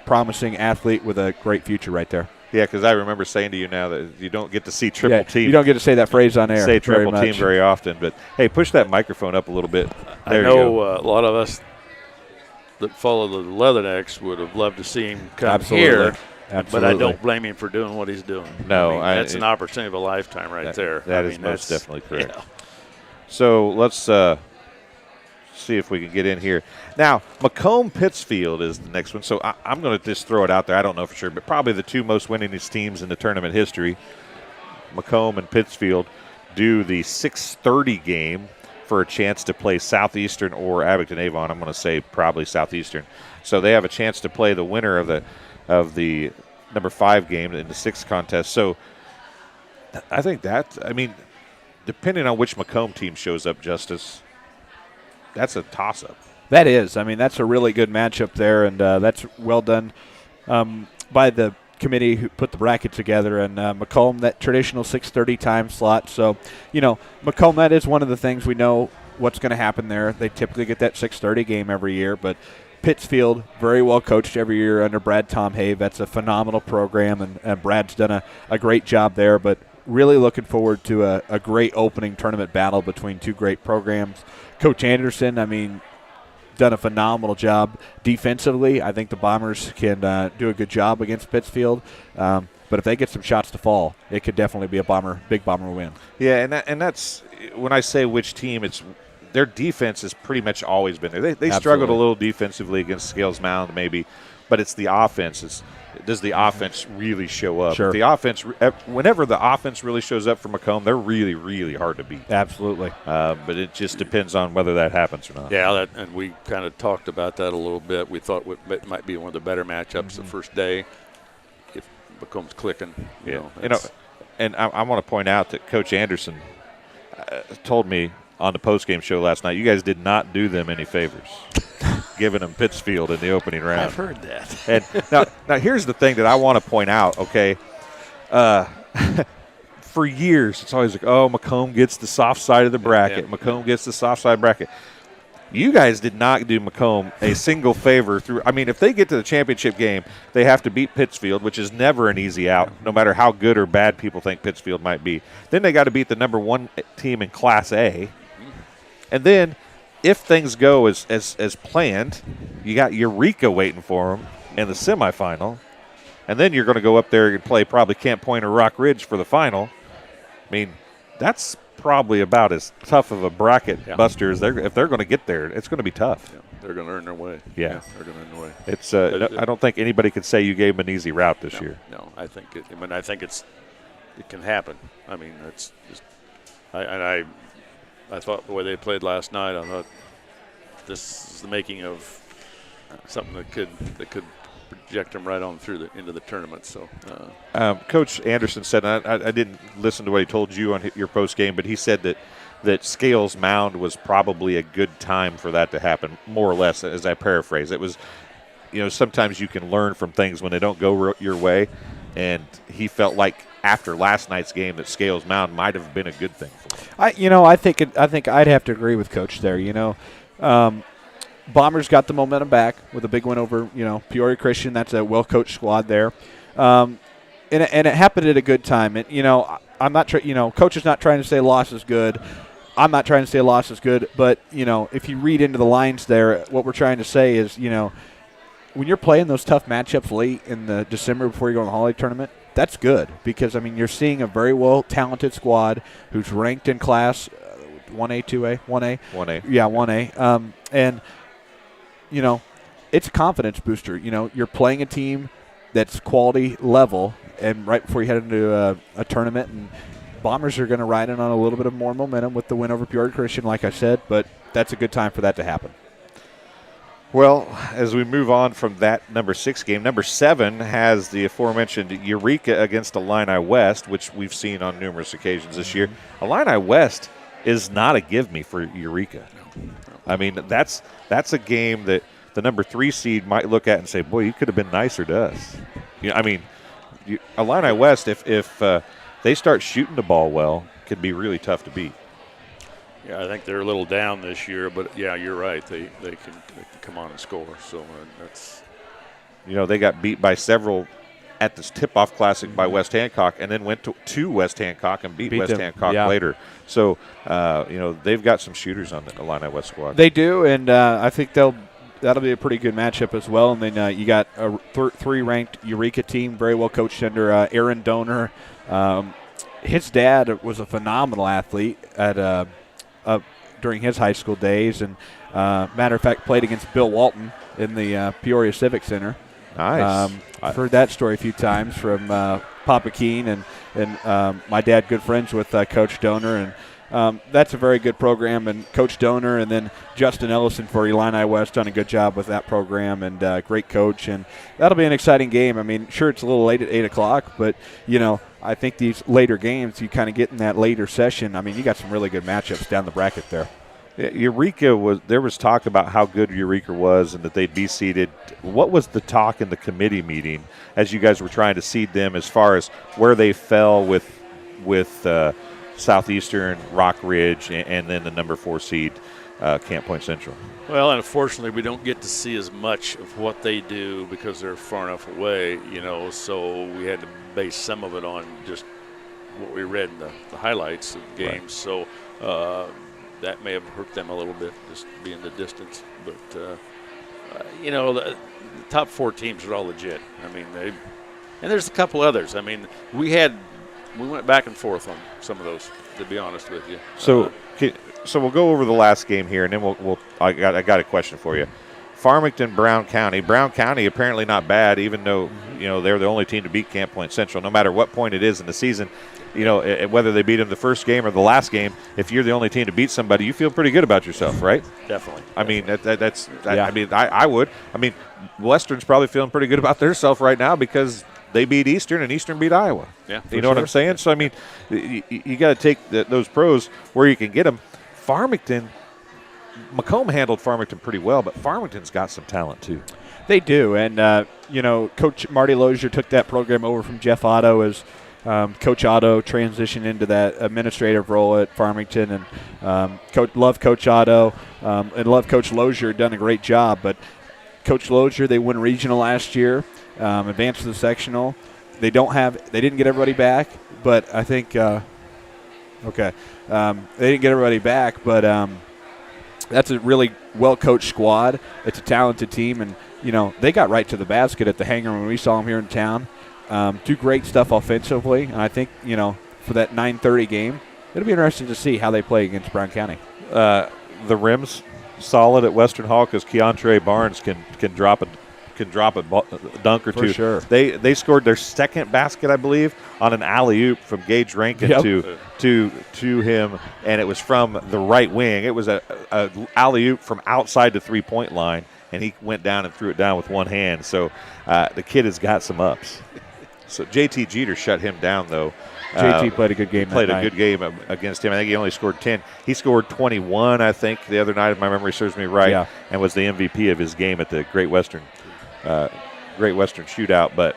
promising athlete with a great future right there. Yeah, because I remember saying to you now that you don't get to see triple team. You don't get to say that phrase on air. Say triple team very often, but hey, push that microphone up a little bit. There I know you go. A lot of us that follow the Leathernecks would have loved to see him come Absolutely. here. Absolutely. But I don't blame him for doing what he's doing. No, that's an opportunity of a lifetime there. That is most definitely correct. Yeah. So let's see if we can get in here. Now, Macomb-Pittsfield is the next one. So I'm going to just throw it out there. I don't know for sure, but probably the 2 most winningest teams in the tournament history. Macomb and Pittsfield do the 6:30 game for a chance to play Southeastern or Abington Avon. I'm going to say probably Southeastern. So they have a chance to play the winner of the number 5 game in the 6th contest. So I think depending on which Macomb team shows up, Justice, that's a toss-up. That is. I mean, that's a really good matchup there, and that's well done by the committee who put the bracket together. And Macomb, that traditional 6:30 time slot. So, Macomb, that is one of the things we know what's going to happen there. They typically get that 6:30 game every year, but Pittsfield, very well coached every year under Brad Tom Have. That's a phenomenal program, and Brad's done a great job there. But really looking forward to a great opening tournament battle between 2 great programs. Coach Anderson, I mean, done a phenomenal job defensively. I think the Bombers can do a good job against Pittsfield. But if they get some shots to fall, it could definitely be a big Bomber win. Yeah, and that's when I say which team, it's their defense has pretty much always been there. They struggled a little defensively against Scales Mound maybe, but it's the offense. Does the offense really show up? Sure. The offense, whenever the offense really shows up for Macomb, they're really, really hard to beat. Absolutely. But it just depends on whether that happens or not. Yeah, and we kind of talked about that a little bit. We thought it might be one of the better matchups the first day if Macomb's clicking. And I want to point out that Coach Anderson told me on the postgame show last night, you guys did not do them any favors, giving them Pittsfield in the opening round. I've heard that. And now here's the thing that I want to point out, okay? For years, it's always like, oh, Macomb gets the soft side of the bracket. Macomb gets the soft side bracket. You guys did not do Macomb a single favor through. I mean, if they get to the championship game, they have to beat Pittsfield, which is never an easy out, no matter how good or bad people think Pittsfield might be. Then they got to beat the number 1 team in Class A. And then if things go as planned, you got Eureka waiting for them in the semifinal. And then you're going to go up there and play probably Camp Point or Rock Ridge for the final. I mean, that's probably about as tough of a bracket buster as if they're going to get there. It's going to be tough. Yeah, they're going to earn their way. Yeah. They're going to earn their way. It's I don't think anybody could say you gave them an easy route this year. No, I think it can happen. I mean, it's just I thought the way they played last night, I thought this is the making of something that could project them right on through into the tournament. So, Coach Anderson said, I didn't listen to what he told you on your post game, but he said that Scales Mound was probably a good time for that to happen, more or less, as I paraphrase. It was, sometimes you can learn from things when they don't go your way, and he felt like after last night's game that Scales Mound might have been a good thing for him. I think I'd have to agree with Coach there. Bombers got the momentum back with a big win over Peoria Christian. That's a well-coached squad there, and it happened at a good time. And I'm not Coach is not trying to say loss is good. I'm not trying to say loss is good, but if you read into the lines there, what we're trying to say is when you're playing those tough matchups late in the December before you go in the holiday tournament, that's good because, you're seeing a very well-talented squad who's ranked in class 1A, 2A, 1A. 1A. Yeah, 1A. And, it's a confidence booster. You're playing a team that's quality level, and right before you head into a tournament, and Bombers are going to ride in on a little bit of more momentum with the win over Peoria Christian, like I said, but that's a good time for that to happen. Well, as we move on from that number 6 game, number 7 has the aforementioned Eureka against Illini West, which we've seen on numerous occasions this year. Illini West is not a give-me for Eureka. I mean, that's a game that the number 3 seed might look at and say, boy, you could have been nicer to us. Illini West, if they start shooting the ball well, can be really tough to beat. Yeah, I think they're a little down this year, but yeah, you're right. They can come on and score. So that's. They got beat by several at this tip-off classic by West Hancock, and then went to West Hancock and beat West them. Hancock Yeah. later. So they've got some shooters on the Illini West squad. They do, and I think that'll be a pretty good matchup as well. And then you got a 3-ranked Eureka team, very well coached under Aaron Donor. His dad was a phenomenal athlete at during his high school days, and matter of fact, played against Bill Walton in the Peoria Civic Center. Nice. I've heard that story a few times from Papa Keene, and my dad, good friends with Coach Donor, and that's a very good program. And Coach Donor and then Justin Ellison for Illini West done a good job with that program, and great coach. And that'll be an exciting game. I mean, sure, it's a little late at 8 o'clock, but, I think these later games, you kind of get in that later session. I mean, you got some really good matchups down the bracket there. Yeah, there was talk about how good Eureka was and that they'd be seeded. What was the talk in the committee meeting as you guys were trying to seed them as far as where they fell with Southeastern, Rock Ridge, and then the number 4 seed, Camp Point Central? Well, and unfortunately, we don't get to see as much of what they do because they're far enough away, so we had to base some of it on just what we read in the highlights of games. Right. So that may have hurt them a little bit, just being the distance. But you know, the top 4 teams are all legit. I mean, and there's a couple others. I mean, we went back and forth on some of those, to be honest with you. So we'll go over the last game here, and then I got a question for you. Farmington, Brown County. Brown County apparently not bad, even though you know they're the only team to beat Camp Point Central. No matter what point it is in the season, you know, whether they beat them the first game or the last game, if you're the only team to beat somebody, you feel pretty good about yourself, right? Definitely. I mean, I would. I mean, Western's probably feeling pretty good about themselves right now because they beat Eastern and Eastern beat Iowa. Yeah, you know what I'm saying? So I mean, you got to take those pros where you can get them. Farmington. Macomb handled Farmington pretty well, but Farmington's got some talent too. They do, and you know, Coach Marty Lozier took that program over from Jeff Otto as Coach Otto transitioned into that administrative role at Farmington, and love Coach Otto and love Coach Lozier. Done a great job, but Coach Lozier, they won regional last year, advanced to the sectional. They didn't get everybody back, but I think they didn't get everybody back, but. That's a really well-coached squad. It's a talented team, and, you know, they got right to the basket at the hangar when we saw them here in town. Do great stuff offensively, and I think, you know, for that 9:30 game, it'll be interesting to see how they play against Brown County. The rim's solid at Western Hall because Keontre Barnes can drop a dunk or two. For sure. They scored their second basket, I believe, on an alley-oop from Gage Rankin to him, and it was from the right wing. It was a alley-oop from outside the three-point line, and he went down and threw it down with one hand. So the kid has got some ups. So JT Jeter shut him down, though. JT played a good game. Played a good game against him. I think he only scored 10. He scored 21, I think, the other night, if my memory serves me right, and was the MVP of his game at the Great Western Shootout. But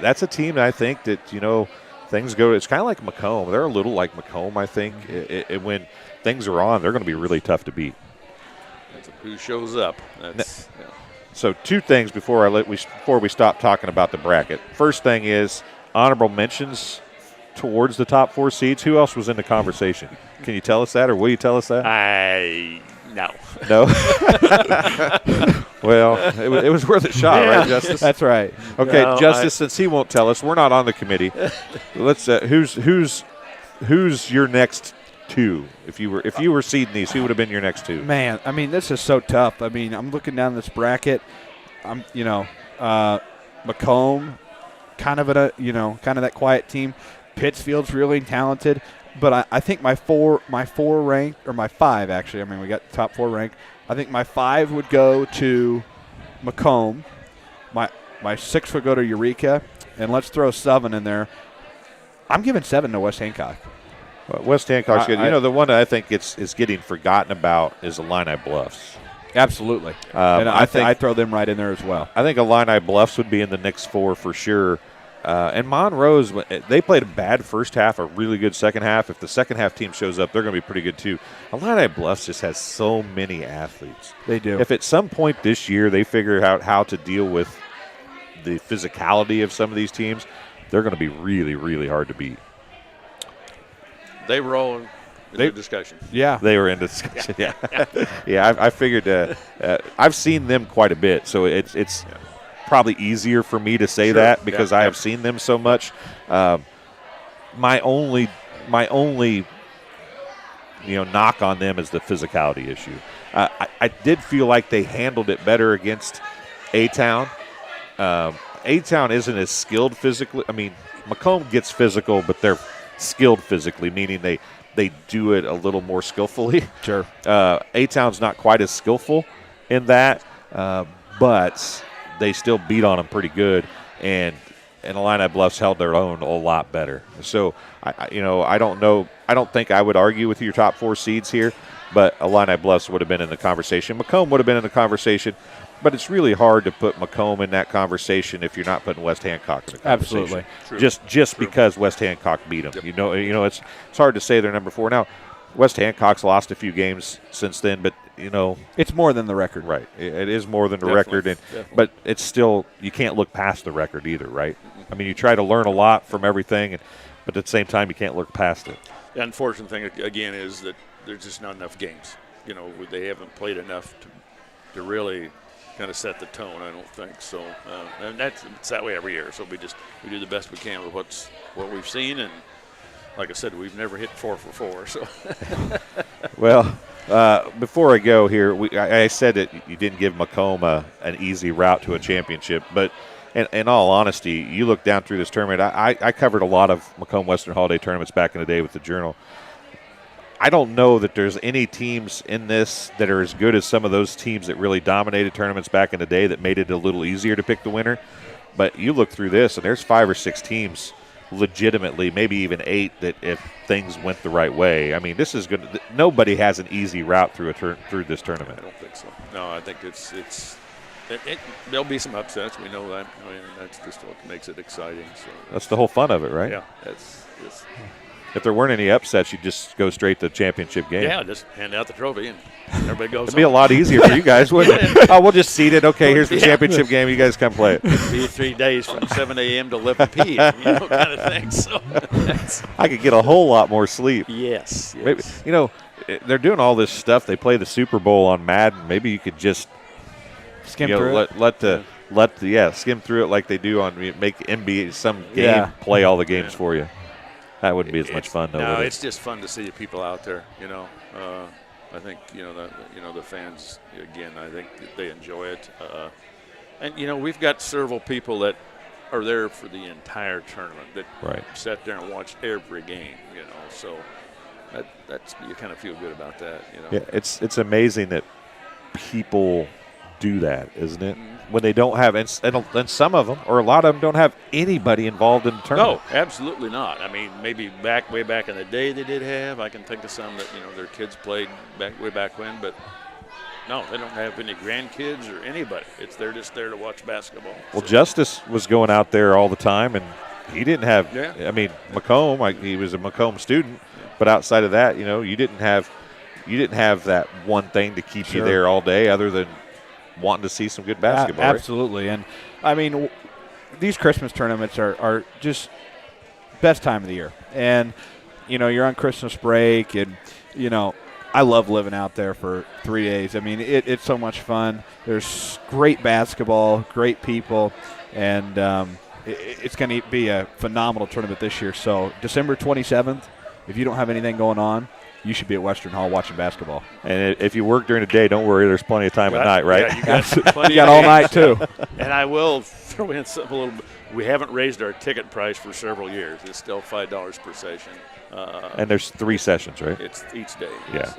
that's a team that I think that, you know, things go. It's kind of like Macomb. They're a little like Macomb, I think. When things are on, they're going to be really tough to beat. That's who shows up. So 2 things before we stop talking about the bracket. First thing is honorable mentions towards the top 4 seeds. Who else was in the conversation? Can you tell us that, or will you tell us that? No. Well, it was worth a shot, right, Justice? That's right. Okay, no, Justice, since he won't tell us, we're not on the committee. Let's who's your next 2? If you were seeding these, who would have been your next 2? Man, I mean, this is so tough. I mean, I'm looking down this bracket. Macomb, kind of that quiet team. Pittsfield's really talented. But I think my 5 actually. I mean, we got the top 4 ranked. I think my 5 would go to Macomb. My 6 would go to Eureka, and let's throw 7 in there. I'm giving 7 to West Hancock. Well, West Hancock's good. The one that I think is getting forgotten about is Illini Bluffs. Absolutely, and I think I throw them right in there as well. I think Illini Bluffs would be in the next 4 for sure. And Monroe's, they played a bad first half, a really good second half. If the second half team shows up, they're going to be pretty good too. Illini Bluffs just has so many athletes. They do. If at some point this year they figure out how to deal with the physicality of some of these teams, they're going to be really, really hard to beat. They were all in the discussion. Yeah. They were in discussion, yeah. I figured I've seen them quite a bit, so it's probably easier for me to say that because I have seen them so much. My only knock on them is the physicality issue. I did feel like they handled it better against A-Town. A-Town isn't as skilled physically. I mean, Macomb gets physical, but they're skilled physically, meaning they do it a little more skillfully. Sure. A-Town's not quite as skillful in that, but they still beat on them pretty good, and Illini Bluffs held their own a lot better. So, I don't know. I don't think I would argue with your top 4 seeds here, but Illini Bluffs would have been in the conversation. Macomb would have been in the conversation, but it's really hard to put Macomb in that conversation if you're not putting West Hancock in the conversation. Absolutely. Just because West Hancock beat them. Yep. It's hard to say they're number 4 now. West Hancock's lost a few games since then, but it's more than the record. Right. It is more than the record, but it's still, you can't look past the record either, right? I mean, you try to learn a lot from everything, but at the same time, you can't look past it. The unfortunate thing again is that there's just not enough games. They haven't played enough to really kind of set the tone, I don't think. So, and it's that way every year. So we do the best we can with what we've seen, and like I said, we've never hit 4 for 4. So, well, before I go here, I said that you didn't give Macomb an easy route to a championship, but in all honesty, you look down through this tournament. I covered a lot of Macomb-Western holiday tournaments back in the day with the Journal. I don't know that there's any teams in this that are as good as some of those teams that really dominated tournaments back in the day that made it a little easier to pick the winner. But you look through this, and there's 5 or 6 teams legitimately, maybe even 8, that if things went the right way. I mean, this is good. Nobody has an easy route through this tournament. I don't think so. No, I think there'll be some upsets. We know that. I mean, that's just what makes it exciting. So that's the whole fun of it, right? Yeah. If there weren't any upsets, you'd just go straight to the championship game. Yeah, just hand out the trophy and everybody goes. It'd be a lot easier for you guys, wouldn't it? Oh, we'll just seat it. Okay, here's the championship game. You guys come play it. It'd be 3 days from 7 a.m. to 11 p.m., kind of thing. So I could get a whole lot more sleep. Yes. Maybe, they're doing all this stuff. They play the Super Bowl on Madden. Maybe you could just skim through it. Skim through it like they do on make NBA some game play all the games for you. That wouldn't be as much fun, though. No, it's just fun to see the people out there. I think the fans again. I think they enjoy it, and we've got several people that are there for the entire tournament that sat there and watched every game. So that's you kind of feel good about that. Yeah, it's amazing that people do that, isn't it? Mm-hmm. When they don't have, and some of them, or a lot of them, don't have anybody involved in the tournament. No, absolutely not. I mean, maybe way back in the day they did have. I can think of some that their kids played way back when, but no, they don't have any grandkids or anybody. They're just there to watch basketball. Well, Justice was going out there all the time, and he didn't have. Yeah. I mean, Macomb, he was a Macomb student, but outside of that, you didn't have that one thing to keep you there all day, other than wanting to see some good basketball. Absolutely. Right? And, I mean, these Christmas tournaments are just best time of the year. And, you're on Christmas break, and, I love living out there for 3 days. I mean, it's so much fun. There's great basketball, great people, and it's going to be a phenomenal tournament this year. So December 27th, if you don't have anything going on, you should be at Western Hall watching basketball. And if you work during the day, don't worry. There's plenty of time at night, right? Yeah, you got all night, too. And I will throw in something a little bit. We haven't raised our ticket price for several years. It's still $5 per session. And there's 3 sessions, right? It's each day. Yeah.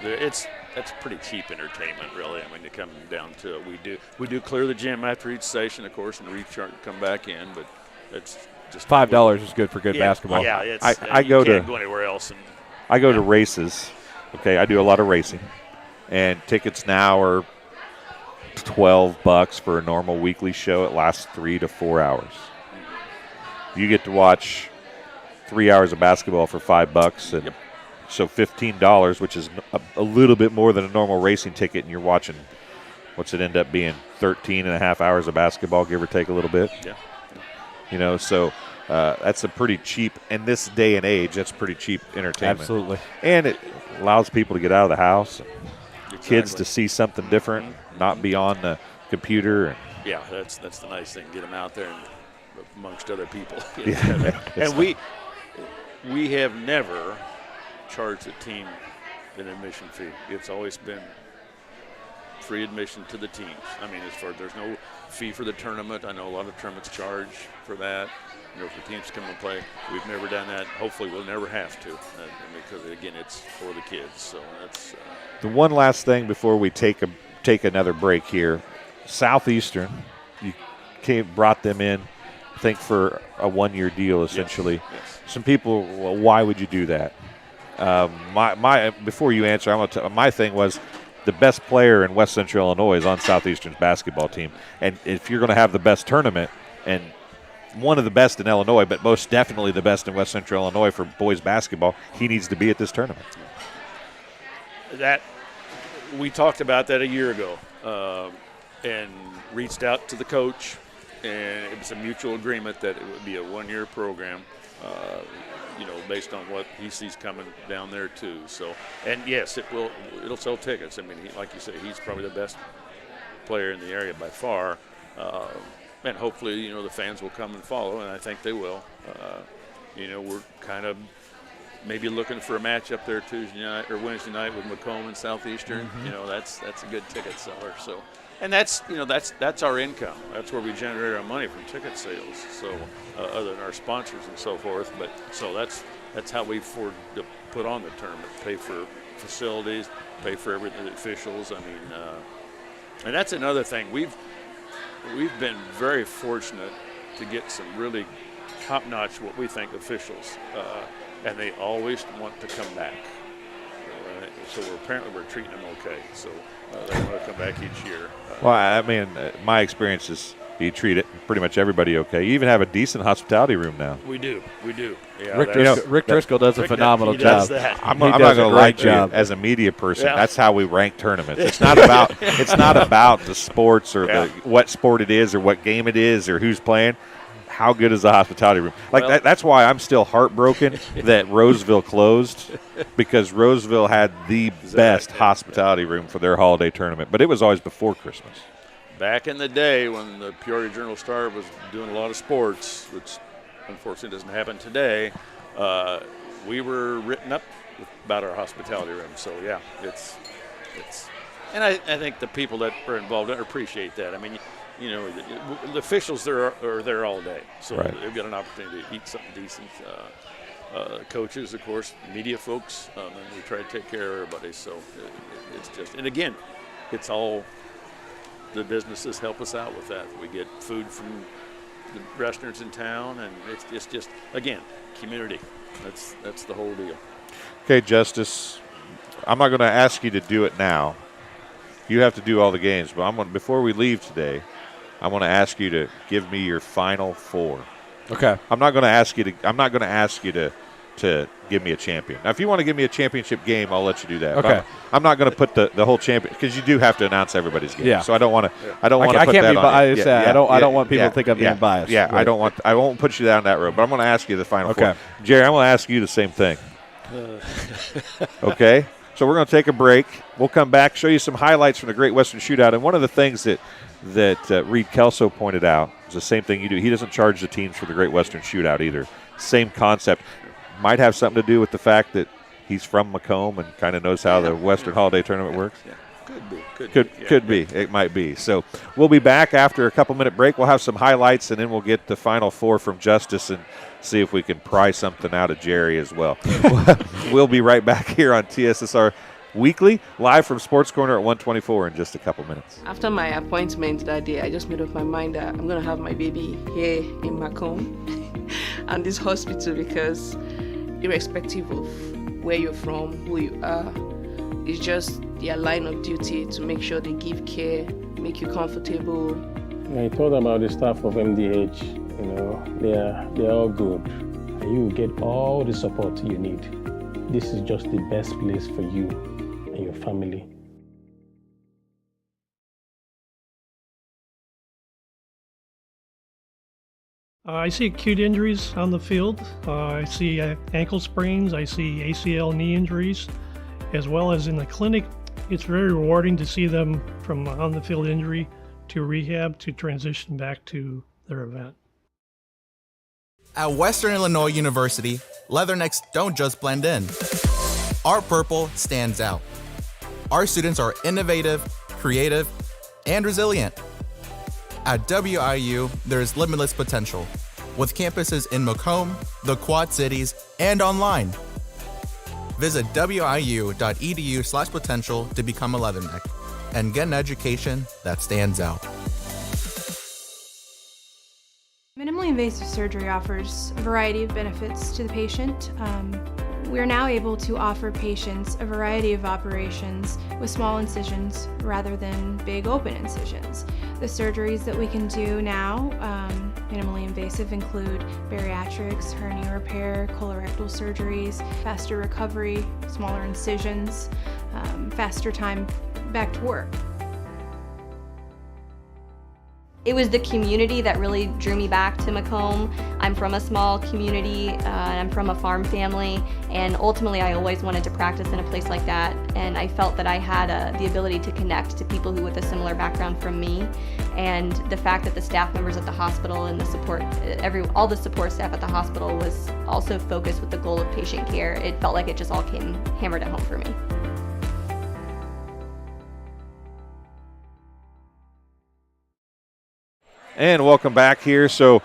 That's pretty cheap entertainment, really. I mean, to come down to it, we do clear the gym after each session, of course, and recharge and come back in. But it's just $5 is good for good basketball. Yeah, I go anywhere else. I go to races. Okay, I do a lot of racing, and tickets now are $12 for a normal weekly show. It lasts 3 to 4 hours. You get to watch 3 hours of basketball for $5, and so $15, which is a little bit more than a normal racing ticket, and you're watching what's it end up being 13 and a half hours of basketball, give or take a little bit. Yeah. So that's a pretty cheap, in this day and age, that's pretty cheap entertainment. Absolutely. And it allows people to get out of the house, kids to see something different, not be on the computer. Yeah, that's the nice thing. Get them out there and amongst other people. And we have never charged a team an admission fee. It's always been free admission to the teams. I mean, there's no fee for the tournament. I know a lot of tournaments charge for that. For teams to come and play, we've never done that. Hopefully, we'll never have to, because again, it's for the kids. So that's the one last thing before we take another break here. Southeastern, you brought them in, I think, for a 1-year deal essentially. Yes. Some people, well, why would you do that? My before you answer, I'm gonna my thing was the best player in West Central Illinois is on Southeastern's basketball team, and if you're going to have the best tournament and one of the best in Illinois, but most definitely the best in West Central Illinois for boys basketball, he needs to be at this tournament. That we talked about that a year ago, and reached out to the coach, and it was a mutual agreement that it would be a 1-year program. based on what he sees coming down there too. So, and yes, it'll sell tickets. I mean, like you say, he's probably the best player in the area by far. And hopefully, the fans will come and follow, and I think they will. We're kind of maybe looking for a match up there Tuesday night or Wednesday night with Macomb and Southeastern. That's a good ticket seller. So, and that's our income. That's where we generate our money from ticket sales. So, other than our sponsors and so forth. But so that's how we afford to put on the tournament, pay for facilities, pay for everything, the officials. I mean, and that's another thing. We've been very fortunate to get some really top-notch, what we think, officials, and they always want to come back. So we're treating them okay. So they want to come back each year. Well, I mean, my experience is you treat pretty much everybody okay. You even have a decent hospitality room now. We do. Yeah, Rick Driscoll does a phenomenal he job. Does that. I'm not going to lie to you. As a media person, that's how we rank tournaments. It's not about the sports or what sport it is or what game it is or who's playing. How good is the hospitality room? That's why I'm still heartbroken that Roseville closed, because Roseville had the best hospitality room for their holiday tournament. But it was always before Christmas. Back in the day when the Peoria Journal-Star was doing a lot of sports, which unfortunately doesn't happen today, we were written up about our hospitality room. So yeah, it's, and I think the people that are involved appreciate that. I mean, the officials are there all day, so they've got an opportunity to eat something decent. Coaches, of course, media folks, and we try to take care of everybody. So it's just, and again, it's all the businesses help us out with that. We get food from the restaurants in town, and it's just again, community. That's the whole deal. Okay, Justice, I'm not going to ask you to do it now. You have to do all the games, but before we leave today, I want to ask you to give me your final four. Okay. I'm not going to ask you to give me a champion. Now, if you want to give me a championship game, I'll let you do that. Okay. I'm not going to put the whole champion, because you do have to announce everybody's game. Yeah. So I don't want to. I don't want to I put can't that be on biased. you. I don't want people to think I'm being biased. Yeah. Right. I won't put you down that road. But I'm going to ask you the final four. Jerry, I'm going to ask you the same thing. Okay. So we're going to take a break. We'll come back, show you some highlights from the Great Western Shootout. And one of the things that Reed Kelso pointed out is the same thing you do. He doesn't charge the teams for the Great Western Shootout either. Same concept. Might have something to do with the fact that he's from Macomb and kind of knows how the Western Holiday Tournament works. Yeah. Could be. It might be. So we'll be back after a couple-minute break. We'll have some highlights, and then we'll get the final four from Justice and see if we can pry something out of Jerry as well. We'll be right back here on TSSR Weekly, live from Sports Corner at 124 in just a couple minutes. After my appointment that day, I just made up my mind that I'm going to have my baby here in Macomb and this hospital, because irrespective of where you're from, who you are, it's just their line of duty to make sure they give care, make you comfortable. I told about the staff of MDH, they're all good. And you will get all the support you need. This is just the best place for you and your family. I see acute injuries on the field. I see ankle sprains. I see ACL knee injuries, as well as in the clinic. It's very rewarding to see them from on-the-field injury to rehab to transition back to their event. At Western Illinois University, leathernecks don't just blend in. Our purple stands out. Our students are innovative, creative, and resilient. At WIU, there's limitless potential, with campuses in Macomb, the Quad Cities, and online. Visit wiu.edu/potential to become a leatherneck and get an education that stands out. Minimally invasive surgery offers a variety of benefits to the patient. We're now able to offer patients a variety of operations with small incisions rather than big open incisions. The surgeries that we can do now, minimally invasive, include bariatrics, hernia repair, colorectal surgeries, faster recovery, smaller incisions, faster time back to work. It was the community that really drew me back to Macomb. I'm from a small community, and I'm from a farm family, and ultimately I always wanted to practice in a place like that, and I felt that I had the ability to connect to people who with a similar background from me, and the fact that the staff members at the hospital and the support, all the support staff at the hospital was also focused with the goal of patient care. It felt like it just all came hammered at home for me. And welcome back here. So,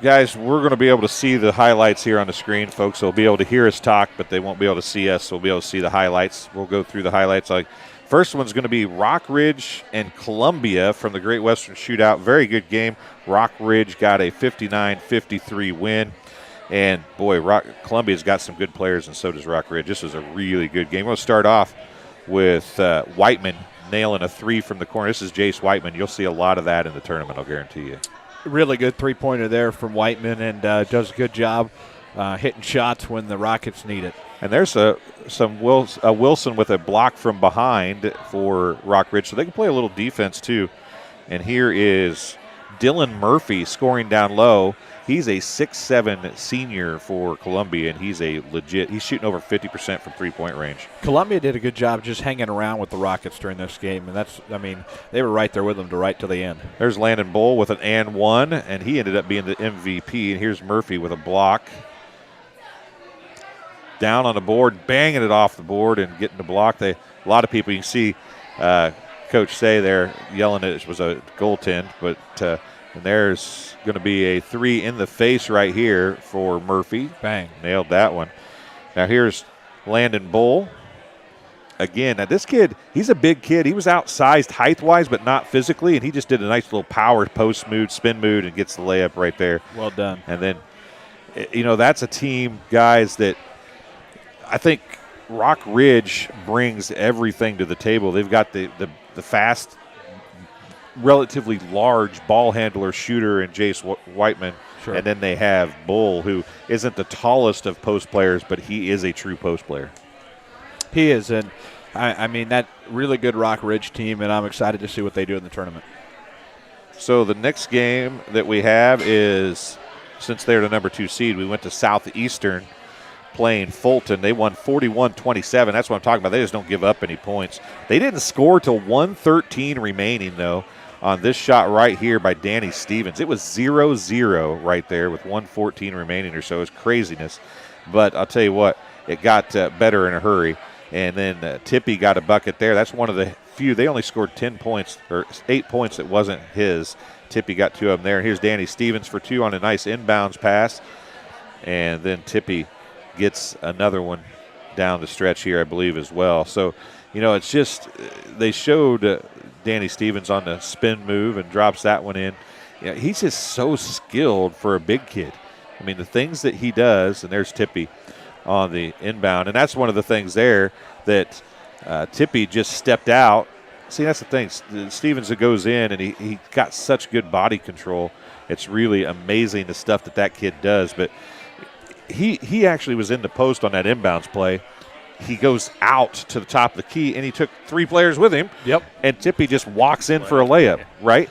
guys, we're going to be able to see the highlights here on the screen. Folks will be able to hear us talk, but they won't be able to see us. So we'll be able to see the highlights. We'll go through the highlights. First one's going to be Rock Ridge and Columbia from the Great Western Shootout. Very good game. Rock Ridge got a 59-53 win. And, boy, Columbia's got some good players, and so does Rock Ridge. This was a really good game. We'll start off with Whiteman nailing a three from the corner. This is Jace Whiteman. You'll see a lot of that in the tournament, I'll guarantee you. Really good three-pointer there from Whiteman, and does a good job hitting shots when the Rockets need it. And there's a Wilson with a block from behind for Rock Ridge, so they can play a little defense too. And here is Dylan Murphy scoring down low. He's a 6'7" senior for Columbia, and he's shooting over 50% from three-point range. Columbia did a good job just hanging around with the Rockets during this game, and they were right there with them right to the end. There's Landon Bull with an and one, and he ended up being the MVP. And here's Murphy with a block. Down on the board, banging it off the board and getting the block. A lot of people, you can see Coach Say there yelling it was a goaltend, but and there's going to be a three in the face right here for Murphy. Bang. Nailed that one. Now here's Landon Bull. Again, now this kid, he's a big kid. He was outsized height-wise, but not physically, and he just did a nice little power post move, spin move, and gets the layup right there. Well done. And then, that's a team, guys, that I think Rock Ridge brings everything to the table. They've got the fast, relatively large ball handler shooter in Jace Whiteman. Sure. And then they have Bull, who isn't the tallest of post players, but he is a true post player. He is, and that really good Rock Ridge team, and I'm excited to see what they do in the tournament. So the next game that we have is, since they're the number 2 seed, we went to Southeastern playing Fulton. They won 41-27. That's what I'm talking about. They just don't give up any points. They didn't score till 1:13 remaining, though, on this shot right here by Danny Stevens. It was 0-0 right there with 1:14 remaining or so. It's craziness. But I'll tell you what, it got better in a hurry. And then Tippy got a bucket there. That's one of the few. They only scored 10 points, or 8 points that wasn't his. Tippy got 2 of them there. And here's Danny Stevens for 2 on a nice inbounds pass. And then Tippy gets another one down the stretch here, I believe, as well. So, it's just they showed Danny Stevens on the spin move and drops that one in. He's just so skilled for a big kid. The things that he does, and there's Tippy on the inbound. And that's one of the things there that Tippy just stepped out. See, that's the thing. Stevens that goes in, and he got such good body control. It's really amazing the stuff that kid does. But he actually was in the post on that inbounds play. He goes out to the top of the key, and he took 3 players with him. Yep. And Tippy just walks in for a layup, right?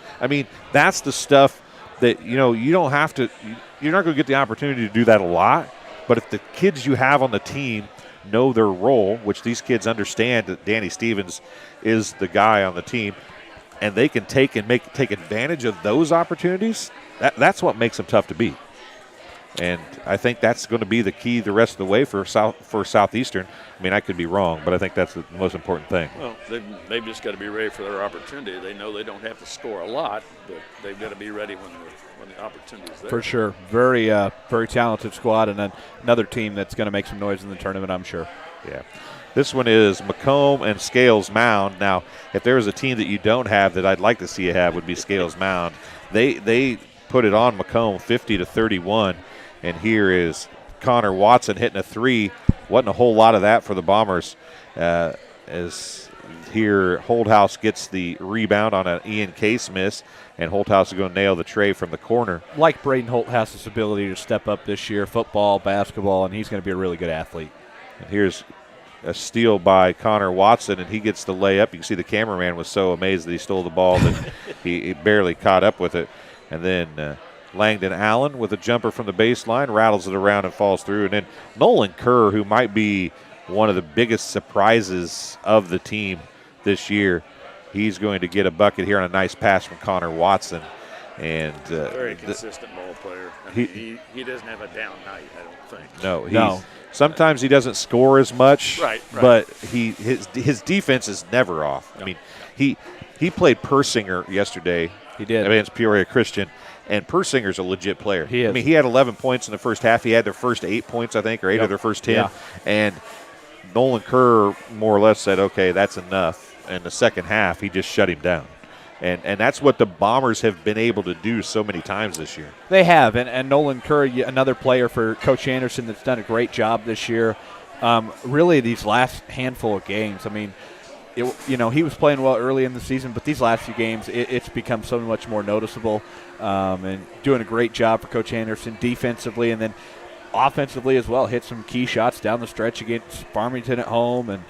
That's the stuff that, you don't have to – you're not going to get the opportunity to do that a lot. But if the kids you have on the team know their role, which these kids understand that Danny Stevens is the guy on the team, and they can take advantage of those opportunities, that's what makes them tough to beat. And I think that's going to be the key the rest of the way for Southeastern. I could be wrong, but I think that's the most important thing. Well, they've just got to be ready for their opportunity. They know they don't have to score a lot, but they've got to be ready when the opportunity is there. For sure. Very, very talented squad, and then another team that's going to make some noise in the tournament, I'm sure. Yeah. This one is Macomb and Scales Mound. Now, if there was a team that you don't have that I'd like to see you have, would be Scales Mound. They put it on Macomb 50-31. And here is Connor Watson hitting a 3. Wasn't a whole lot of that for the Bombers. As here, Holthouse gets the rebound on an Ian Case miss, and Holthouse is going to nail the tray from the corner. Like Braden Holthouse's ability to step up this year, football, basketball, and he's going to be a really good athlete. And here's a steal by Connor Watson, and he gets the layup. You can see the cameraman was so amazed that he stole the ball that he barely caught up with it. And then Langdon Allen with a jumper from the baseline, rattles it around and falls through. And then Nolan Kerr, who might be one of the biggest surprises of the team this year, he's going to get a bucket here on a nice pass from Connor Watson. And very consistent ball player. I mean, he doesn't have a down night, I don't think. No. Sometimes he doesn't score as much, right. But his defense is never off. I mean, he played Persinger yesterday. He did against Peoria Christian, and Persinger's a legit player. He is. I mean, he had 11 points in the first half. He had their first 8 points, I think, or 8 of their first 10. Yeah. And Nolan Kerr more or less said, "Okay, that's enough." In the second half, he just shut him down. And that's what the Bombers have been able to do so many times this year. They have, and Nolan Curry, another player for Coach Anderson that's done a great job this year. Really, these last handful of games, I mean, he was playing well early in the season, but these last few games, it's become so much more noticeable, and doing a great job for Coach Anderson defensively, and then offensively as well. Hit some key shots down the stretch against Farmington at home, and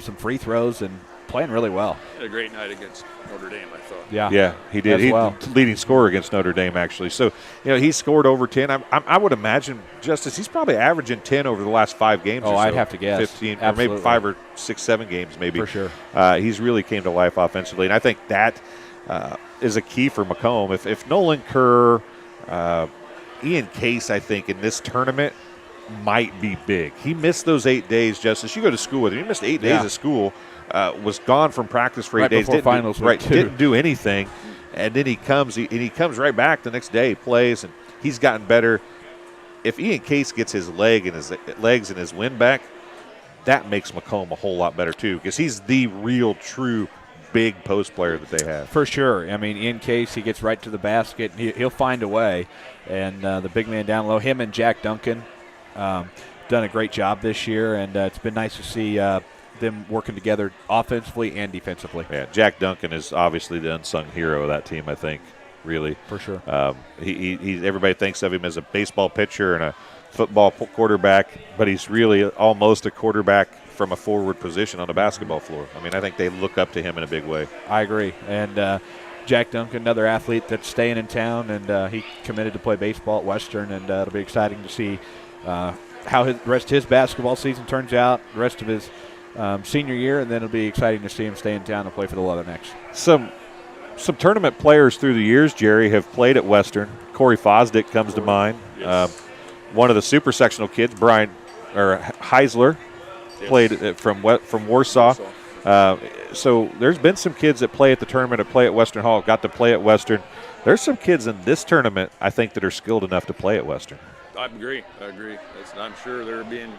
some free throws, and playing really well. He had a great night against Notre Dame, I thought. Yeah, he did. He's the leading scorer against Notre Dame, actually. So, he scored over 10. I would imagine, Justice, he's probably averaging 10 over the last 5 games or so. I'd have to guess. 15, Absolutely. or maybe 5 or 6, 7 games maybe. For sure. He's really came to life offensively, and I think that is a key for Macomb. If Nolan Kerr, Ian Case, I think, in this tournament might be big. He missed those 8 days, Justice. You go to school with him. He missed 8 days of school. Was gone from practice for 8 days. Didn't do anything, and then he comes right back the next day, plays, and he's gotten better. If Ian Case gets his legs and his wind back, that makes Macomb a whole lot better too, because he's the real, true, big post player that they have. For sure. I mean, Ian Case, he gets right to the basket. He'll find a way, and the big man down low, him and Jack Duncan, done a great job this year, and it's been nice to see them working together offensively and defensively. Yeah, Jack Duncan is obviously the unsung hero of that team, I think, really. For sure. Everybody thinks of him as a baseball pitcher and a football quarterback, but he's really almost a quarterback from a forward position on the basketball floor. I mean, I think they look up to him in a big way. I agree. And Jack Duncan, another athlete that's staying in town, and he committed to play baseball at Western, and it'll be exciting to see how the rest of his basketball season turns out, the rest of his senior year, and then it'll be exciting to see him stay in town and play for the Leathernecks. Some tournament players through the years, Jerry, have played at Western. Corey Fosdick comes to mind. Yes. One of the super sectional kids, Brian Heisler, played from Warsaw. So there's been some kids that play at the tournament, that play at Western Hall, got to play at Western. There's some kids in this tournament, I think, that are skilled enough to play at Western. I agree. I'm sure they're being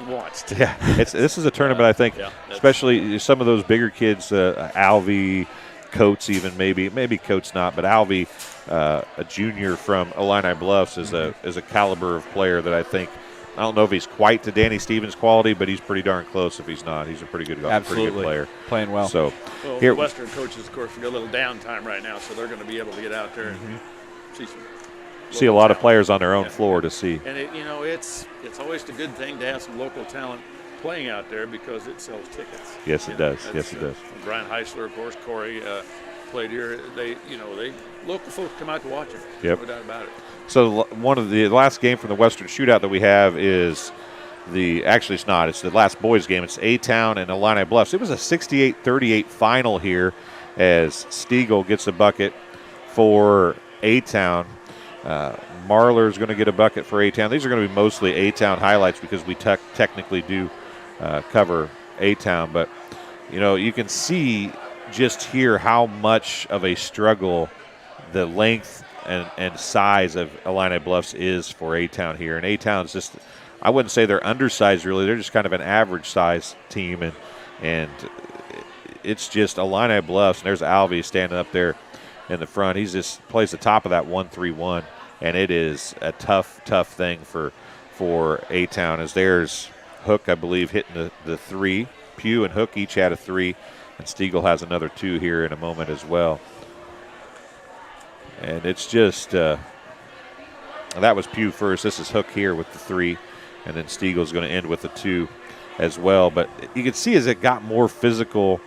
watched. Yeah, this is a tournament, I think, especially some of those bigger kids, Alvey, Coates even, maybe Coates not, but Alvey, a junior from Illini Bluffs, is a caliber of player that I think, I don't know if he's quite to Danny Stevens' quality, but he's pretty darn close if he's not. He's a pretty good player. Playing well. So the Western coaches, of course, we got a little downtime right now, so they're going to be able to get out there and see a lot of players on their own floor to see. And it's always a good thing to have some local talent playing out there because it sells tickets. Yes, it does. Yes, it does. Brian Heisler, of course, Corey played here. They local folks come out to watch him. Yep. No doubt about it. So one of the last game from the Western Shootout that we have is it's the last boys game. It's A-Town and Illini Bluffs. It was a 68-38 final here as Stiegel gets a bucket for A-Town. Marler's going to get a bucket for A-Town. These are going to be mostly A-Town highlights because we technically do cover A-Town. But, you can see just here how much of a struggle the length and size of Illini Bluffs is for A-Town here. And A-Town's just, I wouldn't say they're undersized really. They're just kind of an average size team. And it's just Illini Bluffs. And there's Alvey standing up there in the front. He just plays the top of that 1-3-1. And it is a tough thing for A-Town, as there's Hook, I believe, hitting the 3. Pugh and Hook each had a 3. And Stiegel has another 2 here in a moment as well. And it's just that was Pugh first. This is Hook here with the 3. and then Stiegel's going to end with a 2 as well. But you could see as it got more physical,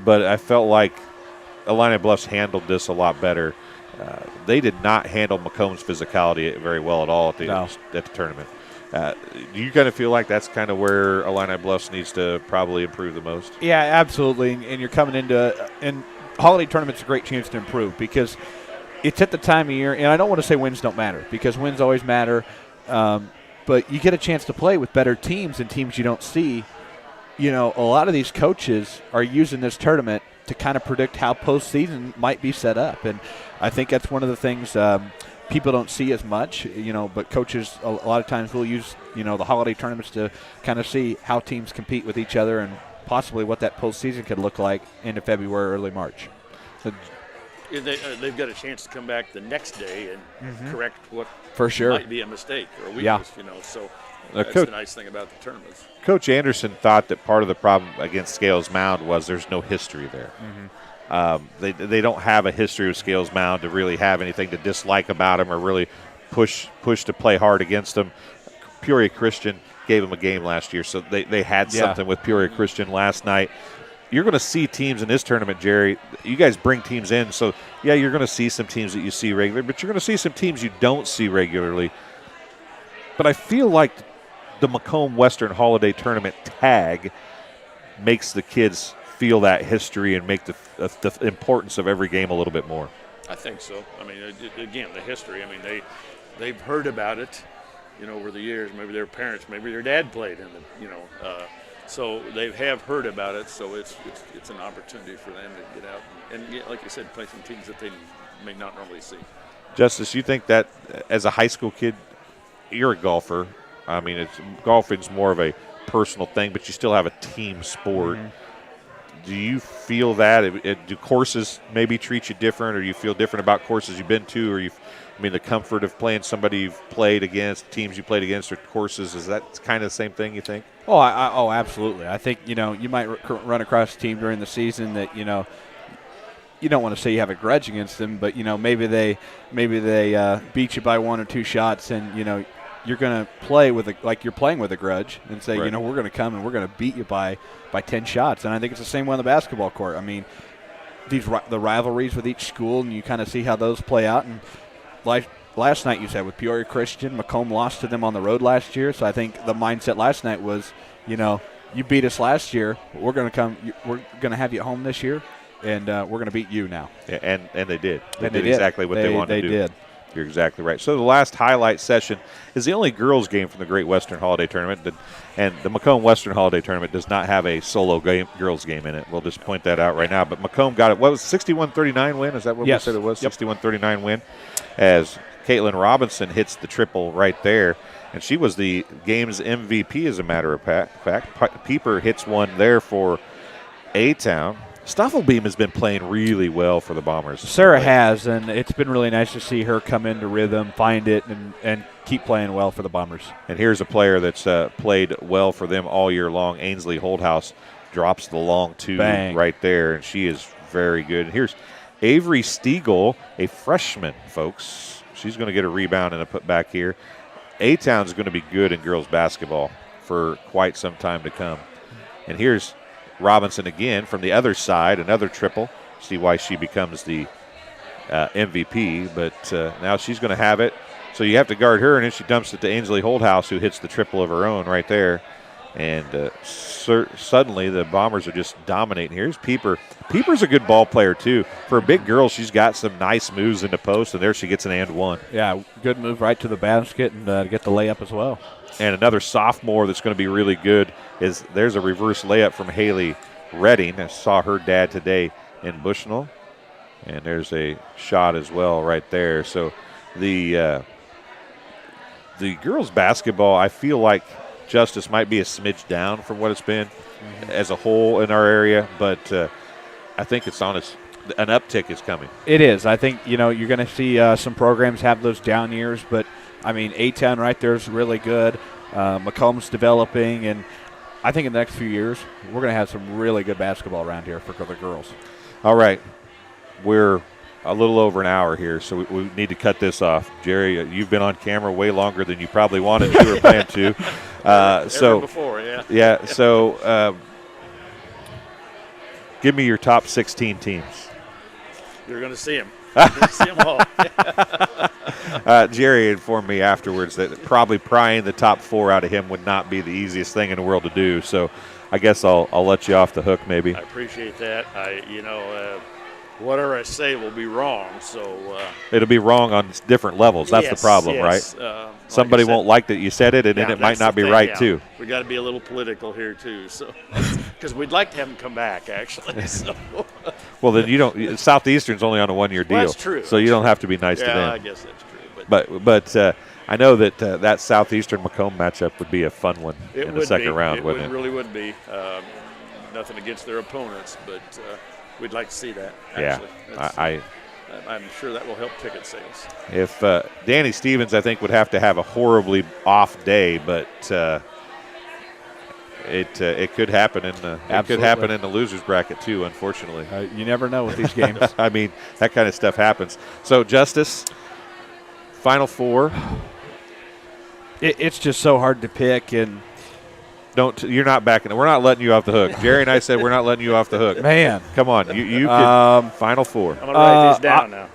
but I felt like Illini Bluffs handled this a lot better. They did not handle Macomb's physicality very well at all at the tournament. Do you kind of feel like that's kind of where Illini Bluffs needs to probably improve the most? Yeah, absolutely. And you're coming into and holiday tournament's a great chance to improve because it's at the time of year, and I don't want to say wins don't matter because wins always matter, but you get a chance to play with better teams and teams you don't see. You know, a lot of these coaches are using this tournament to kind of predict how postseason might be set up, and I think that's one of the things people don't see as much, you know, but coaches a lot of times will use, you know, the holiday tournaments to kind of see how teams compete with each other and possibly what that postseason could look like into February, early March. So, they've got a chance to come back the next day and correct what for sure might be a mistake or a weakness, you know. So that's the nice thing about the tournaments. Coach Anderson thought that part of the problem against Scales Mound was there's no history there. They don't have a history of Scales Mound to really have anything to dislike about them or really push to play hard against them. Peoria Christian gave them a game last year, so they had something with Peoria Christian last night. You're going to see teams in this tournament, Jerry. You guys bring teams in, so, yeah, you're going to see some teams that you see regularly, but you're going to see some teams you don't see regularly. But I feel like the Macomb-Western Holiday Tournament tag makes the kids feel that history and make the importance of every game a little bit more. I think so. I mean, again, the history. I mean, they've heard about it, you know, over the years. Maybe their parents, maybe their dad played in it, you know. So they have heard about it. So it's an opportunity for them to get out and like you said, play some teams that they may not normally see. Justice, you think that as a high school kid, you're a golfer. I mean, golfing's more of a personal thing, but you still have a team sport. Do you feel that? Do courses maybe treat you different, or you feel different about courses you've been to, or the comfort of playing somebody you've played against, teams you played against, or courses, is that kind of the same thing you think? Oh, absolutely. I think, you know, you might run across a team during the season that, you know, you don't want to say you have a grudge against them, but, you know, maybe they beat you by 1 or 2 shots, and, you know, you're going to play like you're playing with a grudge and say, you know, we're going to come and we're going to beat you by 10 shots. And I think it's the same way on the basketball court. I mean, the rivalries with each school, and you kind of see how those play out. And last night you said with Peoria Christian, Macomb lost to them on the road last year. So I think the mindset last night was, you know, you beat us last year, but we're going to have you at home this year, and we're going to beat you now. Yeah, and they did. They did exactly what they wanted to do. They did. You're exactly right. So the last highlight session is the only girls game from the Great Western Holiday Tournament, and the Macomb-Western Holiday Tournament does not have a solo girls game in it. We'll just point that out right now. But Macomb got it. What was 61-39 win? Is that what we said it was? Yep. 61-39 win, as Caitlin Robinson hits the triple right there, and she was the game's MVP, as a matter of fact. Pieper hits one there for A-Town. Staffelbeam has been playing really well for the Bombers. Sarah has, and it's been really nice to see her come into rhythm, find it, and keep playing well for the Bombers. And here's a player that's played well for them all year long. Ainsley Holdhouse drops the long 2 right there, and she is very good. And here's Avery Stiegel, a freshman, folks. She's going to get a rebound and a putback here. A-Town's going to be good in girls basketball for quite some time to come. And here's Robinson again from the other side, another triple. See why she becomes the MVP, but now she's going to have it. So you have to guard her, and then she dumps it to Ainsley Holdhouse, who hits the triple of her own right there. And suddenly the Bombers are just dominating. Here's Pieper. Pieper's a good ball player, too. For a big girl, she's got some nice moves in the post, and there she gets an and one. Yeah, good move right to the basket and get the layup as well. And another sophomore that's going to be really good is there's a reverse layup from Haley Redding. I saw her dad today in Bushnell. And there's a shot as well right there. So the girls' basketball, I feel like Justice might be a smidge down from what it's been as a whole in our area. But I think it's on an uptick is coming. It is. I think, you know, you're going to see some programs have those down years, but I mean, A-Town right there is really good. Macomb's developing, and I think in the next few years we're going to have some really good basketball around here for the girls. All right. We're a little over an hour here, so we need to cut this off. Jerry, you've been on camera way longer than you probably wanted to or planned to. Ever before, yeah. Yeah, so give me your top 16 teams. You're going to see them. You're going to see them all. Jerry informed me afterwards that probably prying the top 4 out of him would not be the easiest thing in the world to do, so I guess I'll let you off the hook maybe. I appreciate that. Whatever I say will be wrong, so it'll be wrong on different levels. That's the problem, right? Somebody won't like that you said it, and then it might not be right too. We got to be a little political here too, so because we'd like to have them come back actually. So. Well, then you don't. Southeastern's only on a 1-year deal, that's true. So you don't have to be nice to them. Yeah, I guess that's true. But I know that that Southeastern Macomb matchup would be a fun one in the second round, wouldn't it? It really would be. Nothing against their opponents, but we'd like to see that. Actually. Yeah, I'm sure that will help ticket sales. If Danny Stevens, I think, would have to have a horribly off day, but it could happen in the losers bracket too. Unfortunately, you never know with these games. I mean, that kind of stuff happens. So, Justice, Final Four. It's just so hard to pick, and you're not backing it. We're not letting you off the hook. Jerry and I said we're not letting you off the hook. Man, come on, you can Final Four. I'm gonna write these down now.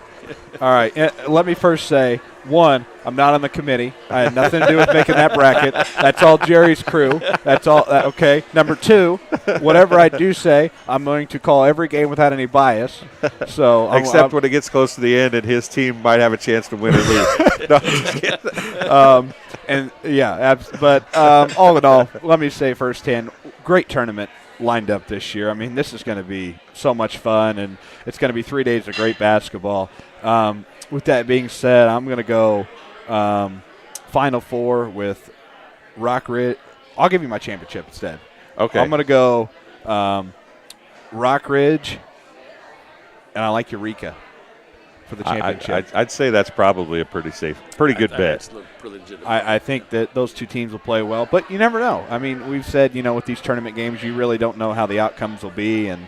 All right, let me first say, one, I'm not on the committee. I had nothing to do with making that bracket. That's all Jerry's crew. That's all. Okay. Number two, whatever I do say, I'm going to call every game without any bias. So except when it gets close to the end and his team might have a chance to win or lose. No, I'm just kidding. And yeah, but all in all, let me say firsthand, great tournament lined up this year. I mean, this is going to be so much fun, and it's going to be 3 days of great basketball. With that being said, I'm going to go Final Four with Rock Ridge. I'll give you my championship instead. Okay. I'm going to go Rock Ridge, and I like Eureka for the championship. I'd say that's probably a pretty good bet. I think that those two teams will play well, but you never know. I mean, we've said, with these tournament games, you really don't know how the outcomes will be, and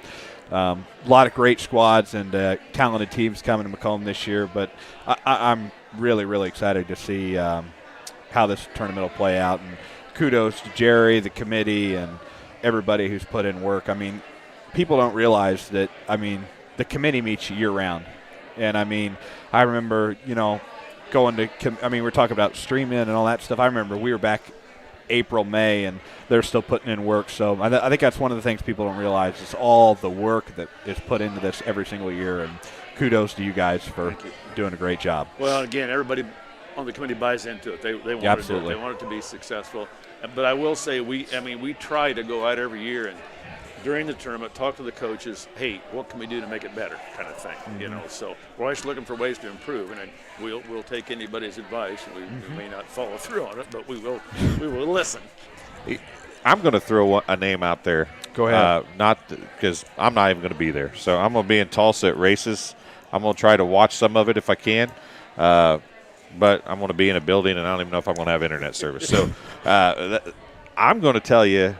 a lot of great squads and talented teams coming to Macomb this year, but I'm really, really excited to see how this tournament will play out, and kudos to Jerry, the committee, and everybody who's put in work. I mean, people don't realize that, the committee meets year-round. And, I remember, going to we're talking about streaming and all that stuff. I remember we were back April, May, and they're still putting in work. So I think that's one of the things people don't realize is all the work that is put into this every single year. And kudos to you guys for doing a great job. Well, again, everybody on the committee buys into it. They want Absolutely. They want it to be successful. But I will say we try to go out every year and during the tournament, talk to the coaches, hey, what can we do to make it better, kind of thing, So we're always looking for ways to improve, and we'll take anybody's advice. We may not follow through on it, but we will listen. I'm going to throw a name out there. Go ahead. Not because I'm not even going to be there. So I'm going to be in Tulsa at races. I'm going to try to watch some of it if I can. But I'm going to be in a building, and I don't even know if I'm going to have internet service. So I'm going to tell you,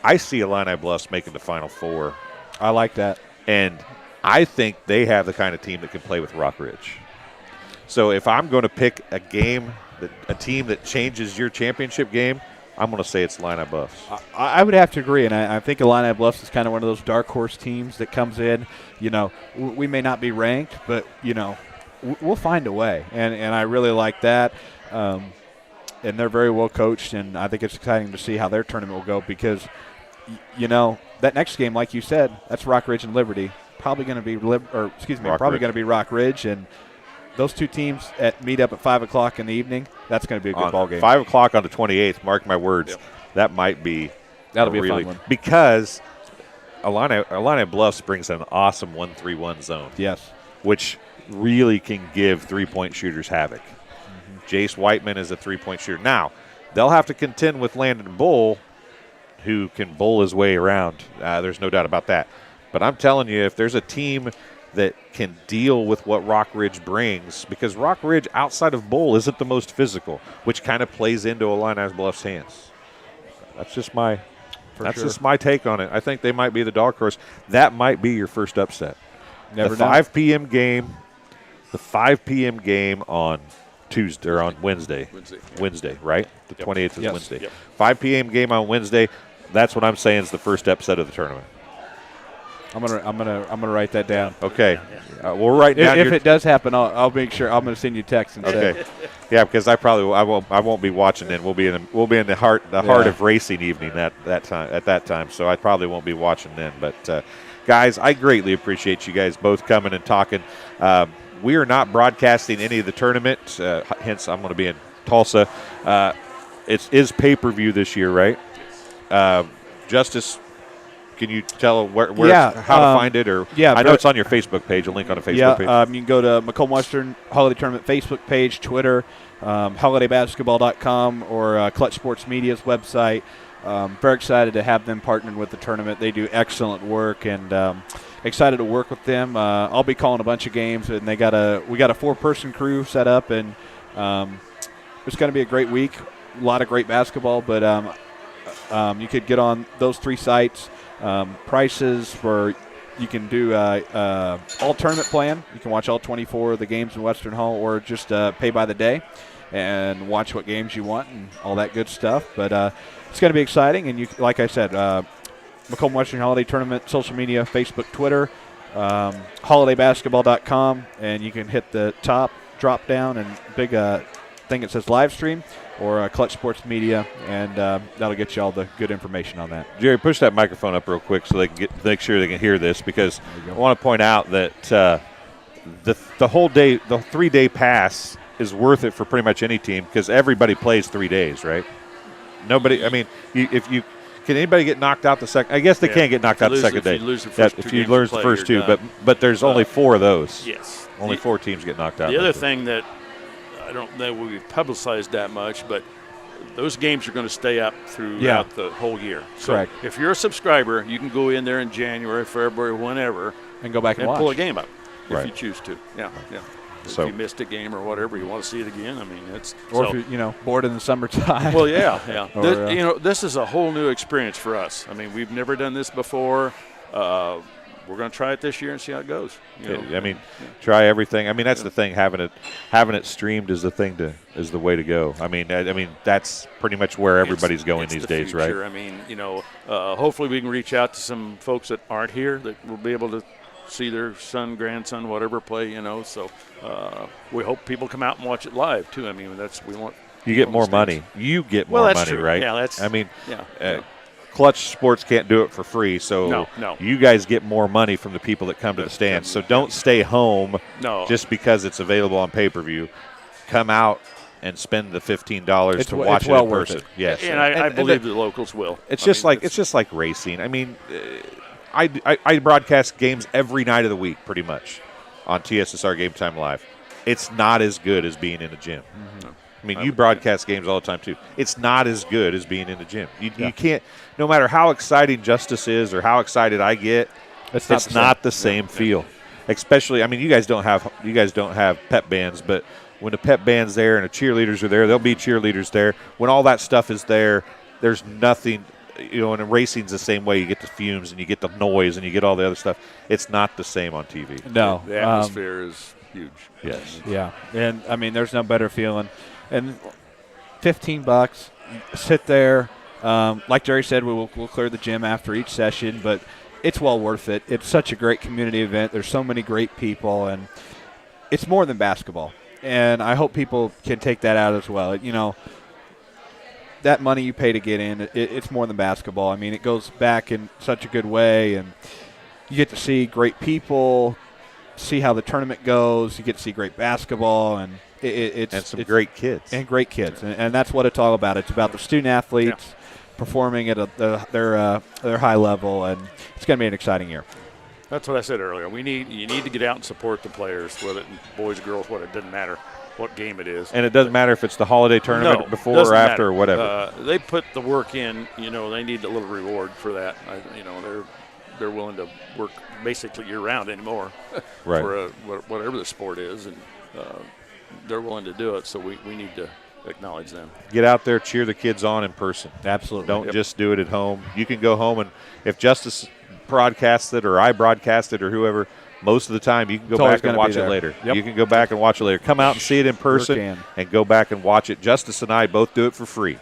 I see Illini Bluffs making the Final Four. I like that. And I think they have the kind of team that can play with Rock Ridge. So if I'm going to pick a team that changes your championship game, I'm going to say it's Illini Bluffs. I would have to agree, and I think Illini Bluffs is kind of one of those dark horse teams that comes in. We may not be ranked, but, we'll find a way. And I really like that. And they're very well coached, and I think it's exciting to see how their tournament will go because, that next game, like you said, that's Rock Ridge and Liberty. Probably going to be going to be Rock Ridge, and those two teams meet up at 5 o'clock in the evening. That's going to be a good ball game. 5 o'clock on the 28th. Mark my words. Yep. That'll be a fun one because Illini Bluffs brings an awesome 1-3-1 zone. Yes, which really can give three-point shooters havoc. Jace Whiteman is a three-point shooter. Now, they'll have to contend with Landon Bull, who can bowl his way around. There's no doubt about that. But I'm telling you, if there's a team that can deal with what Rock Ridge brings, because Rock Ridge, outside of Bull, isn't the most physical, which kind of plays into Illini Bluffs' hands. That's just my take on it. I think they might be the dark horse. That might be your first upset. Never the know. 5 p.m. game The 5 p.m. game on Tuesday or on Wednesday. Wednesday, right? The 28th is Wednesday. Yep. 5 p.m. game on Wednesday. That's what I'm saying is the first episode of the tournament. I'm gonna write that down. Okay, we'll write down. If it does happen, I'll make sure. I'm gonna send you a text and say. Yeah, because I won't be watching then. We'll be in the heart of racing evening at that time. So I probably won't be watching then. But guys, I greatly appreciate you guys both coming and talking. We are not broadcasting any of the tournament. Hence, I'm going to be in Tulsa. It is pay-per-view this year, right? Justice, can you tell how to find it? Or I know it's on your Facebook page. A link on the Facebook page. You can go to Macomb-Western Holiday Tournament Facebook page, Twitter, holidaybasketball.com, or Clutch Sports Media's website. Very excited to have them partnered with the tournament. They do excellent work, and excited to work with them. I'll be calling a bunch of games, and we got a 4-person crew set up, and it's going to be a great week. A lot of great basketball, but you could get on those 3 sites. Prices for you can do all tournament plan. You can watch all 24 of the games in Western Hall, or just pay by the day and watch what games you want and all that good stuff. But it's going to be exciting, and like I said, Macomb-Western Holiday Tournament, social media, Facebook, Twitter, holidaybasketball.com, and you can hit the top drop down and big thing that says live stream, or Clutch Sports Media, and that'll get you all the good information on that. Jerry, push that microphone up real quick so they can make sure they can hear this, because I want to point out that the whole day, the 3-day pass is worth it for pretty much any team, because everybody plays 3 days, right? Nobody. I mean, can anybody get knocked out the second? I guess they can't get knocked out the second day. If you lose the first 2, but there's only 4 of those. Yes, only 4 teams get knocked out. The other thing that I don't know we've publicized that much, but those games are going to stay up throughout the whole year. So correct. If you're a subscriber, you can go in there in January, February, whenever, and go back and pull a game up if you choose to. Yeah. So if you missed a game or whatever, you want to see it again. I mean, if you're bored in the summertime. Well, yeah. Or, this is a whole new experience for us. I mean, we've never done this before. We're going to try it this year and see how it goes. Try everything. I mean, that's the thing. Having it streamed is the way to go. I mean, that's pretty much where everybody's going these days, future. right? I mean, hopefully we can reach out to some folks that aren't here that will be able to see their son, grandson, whatever play. So we hope people come out and watch it live too. I mean, we want. You get more money. You get more money, true. right? Yeah, that's. I mean, Clutch Sports can't do it for free, so no. You guys get more money from the people that come to the stands. So don't stay home just because it's available on pay-per-view. Come out and spend the $15 to watch it in person. Yes, and I believe the locals will. It's just like racing. I mean, I broadcast games every night of the week, pretty much, on TSSR Game Time Live. It's not as good as being in the gym. Mm-hmm. I mean, you broadcast games all the time, too. It's not as good as being in the gym. You can't, no matter how exciting Justice is or how excited I get, it's not the same feel. Especially, I mean, you guys don't have pep bands, but when the pep band's there and the cheerleaders are there, there'll be cheerleaders there. When all that stuff is there, there's nothing, and racing's the same way. You get the fumes and you get the noise and you get all the other stuff. It's not the same on TV. No. The atmosphere is huge. Yes. Yeah. And, I mean, there's no better feeling. And $15, sit there. Like Jerry said, we'll clear the gym after each session, but it's well worth it. It's such a great community event. There's so many great people, and it's more than basketball. And I hope people can take that out as well. That money you pay to get in, it's more than basketball. I mean, it goes back in such a good way, and you get to see great people, see how the tournament goes. You get to see great basketball, and it's great kids. And great kids. And that's what it's all about. It's about the student athletes performing at their high level, and it's going to be an exciting year. That's what I said earlier. You need to get out and support the players, whether boys, girls, it doesn't matter what game it is. And it doesn't matter if it's the holiday tournament before or after or whatever. They put the work in. They need a little reward for that. They're willing to work basically year-round anymore right. for whatever the sport is, and they're willing to do it, so we need to acknowledge them. Get out there, cheer the kids on in person. Absolutely. Don't just do it at home. You can go home, and if Justice broadcasts it or I broadcast it or whoever, most of the time you can go It's always back and gonna watch be it there. later. Yep. You can go back and watch it later. Come out and see it in person can. and go back and watch it. Justice and I both do it for free.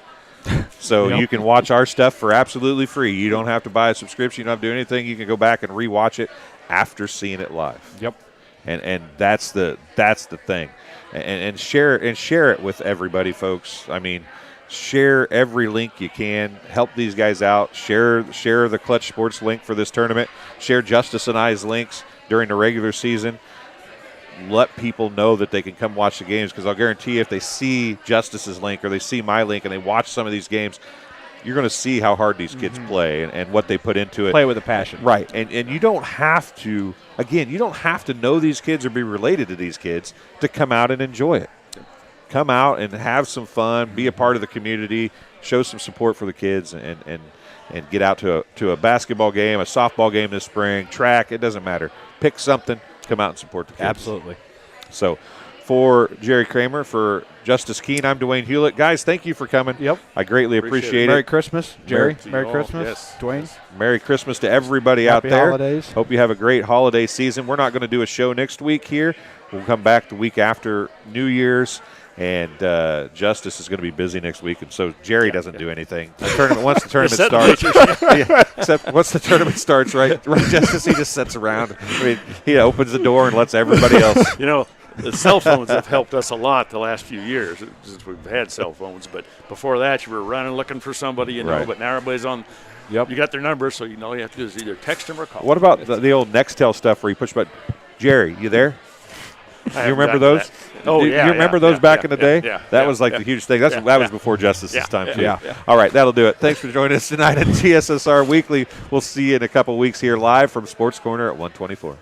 So Yep. you can watch our stuff for absolutely free. You don't have to buy a subscription. You don't have to do anything. You can go back and rewatch it after seeing it live. Yep. And that's the thing. And share it with everybody, folks. I mean, share every link you can. Help these guys out. Share the Clutch Sports link for this tournament. Share Justice and I's links during the regular season. Let people know that they can come watch the games, because I'll guarantee you if they see Justice's link or they see my link and they watch some of these games, you're going to see how hard these kids play and what they put into it. Play with a passion. Right. And you don't have to, again, you don't have to know these kids or be related to these kids to come out and enjoy it. Come out and have some fun, be a part of the community, show some support for the kids, and get out to a basketball game, a softball game this spring, track, it doesn't matter. Pick something, come out and support the kids. Absolutely. So for Jerry Cremer, for Justice Keene, I'm Dwayne Hulett. Guys, thank you for coming. Yep. I greatly appreciate it. Merry Christmas, Jerry. Merry all. Christmas, Yes. Dwayne. Merry Christmas to everybody Happy out there. holidays. Hope you have a great holiday season. We're not going to do a show next week here. We'll come back the week after New Year's. And Justice is going to be busy next week, and so Jerry doesn't do anything. Once the tournament starts, except once the tournament starts, right, Justice, he just sits around. I mean, he opens the door and lets everybody else. You know, the cell phones have helped us a lot the last few years since we've had cell phones. But before that, you were running looking for somebody, you know. Right. But now everybody's on. Yep. You got their number, so you know all you have to do is either text them or call. What about the old Nextel stuff where you push button? Jerry, you there? You remember those? Oh, Do yeah. you remember those back in the day? Yeah. That was like the huge thing. That was before Justice's time, too. Yeah. All right, that'll do it. Thanks for joining us tonight at TSSR Weekly. We'll see you in a couple weeks here live from Sports Corner at 124.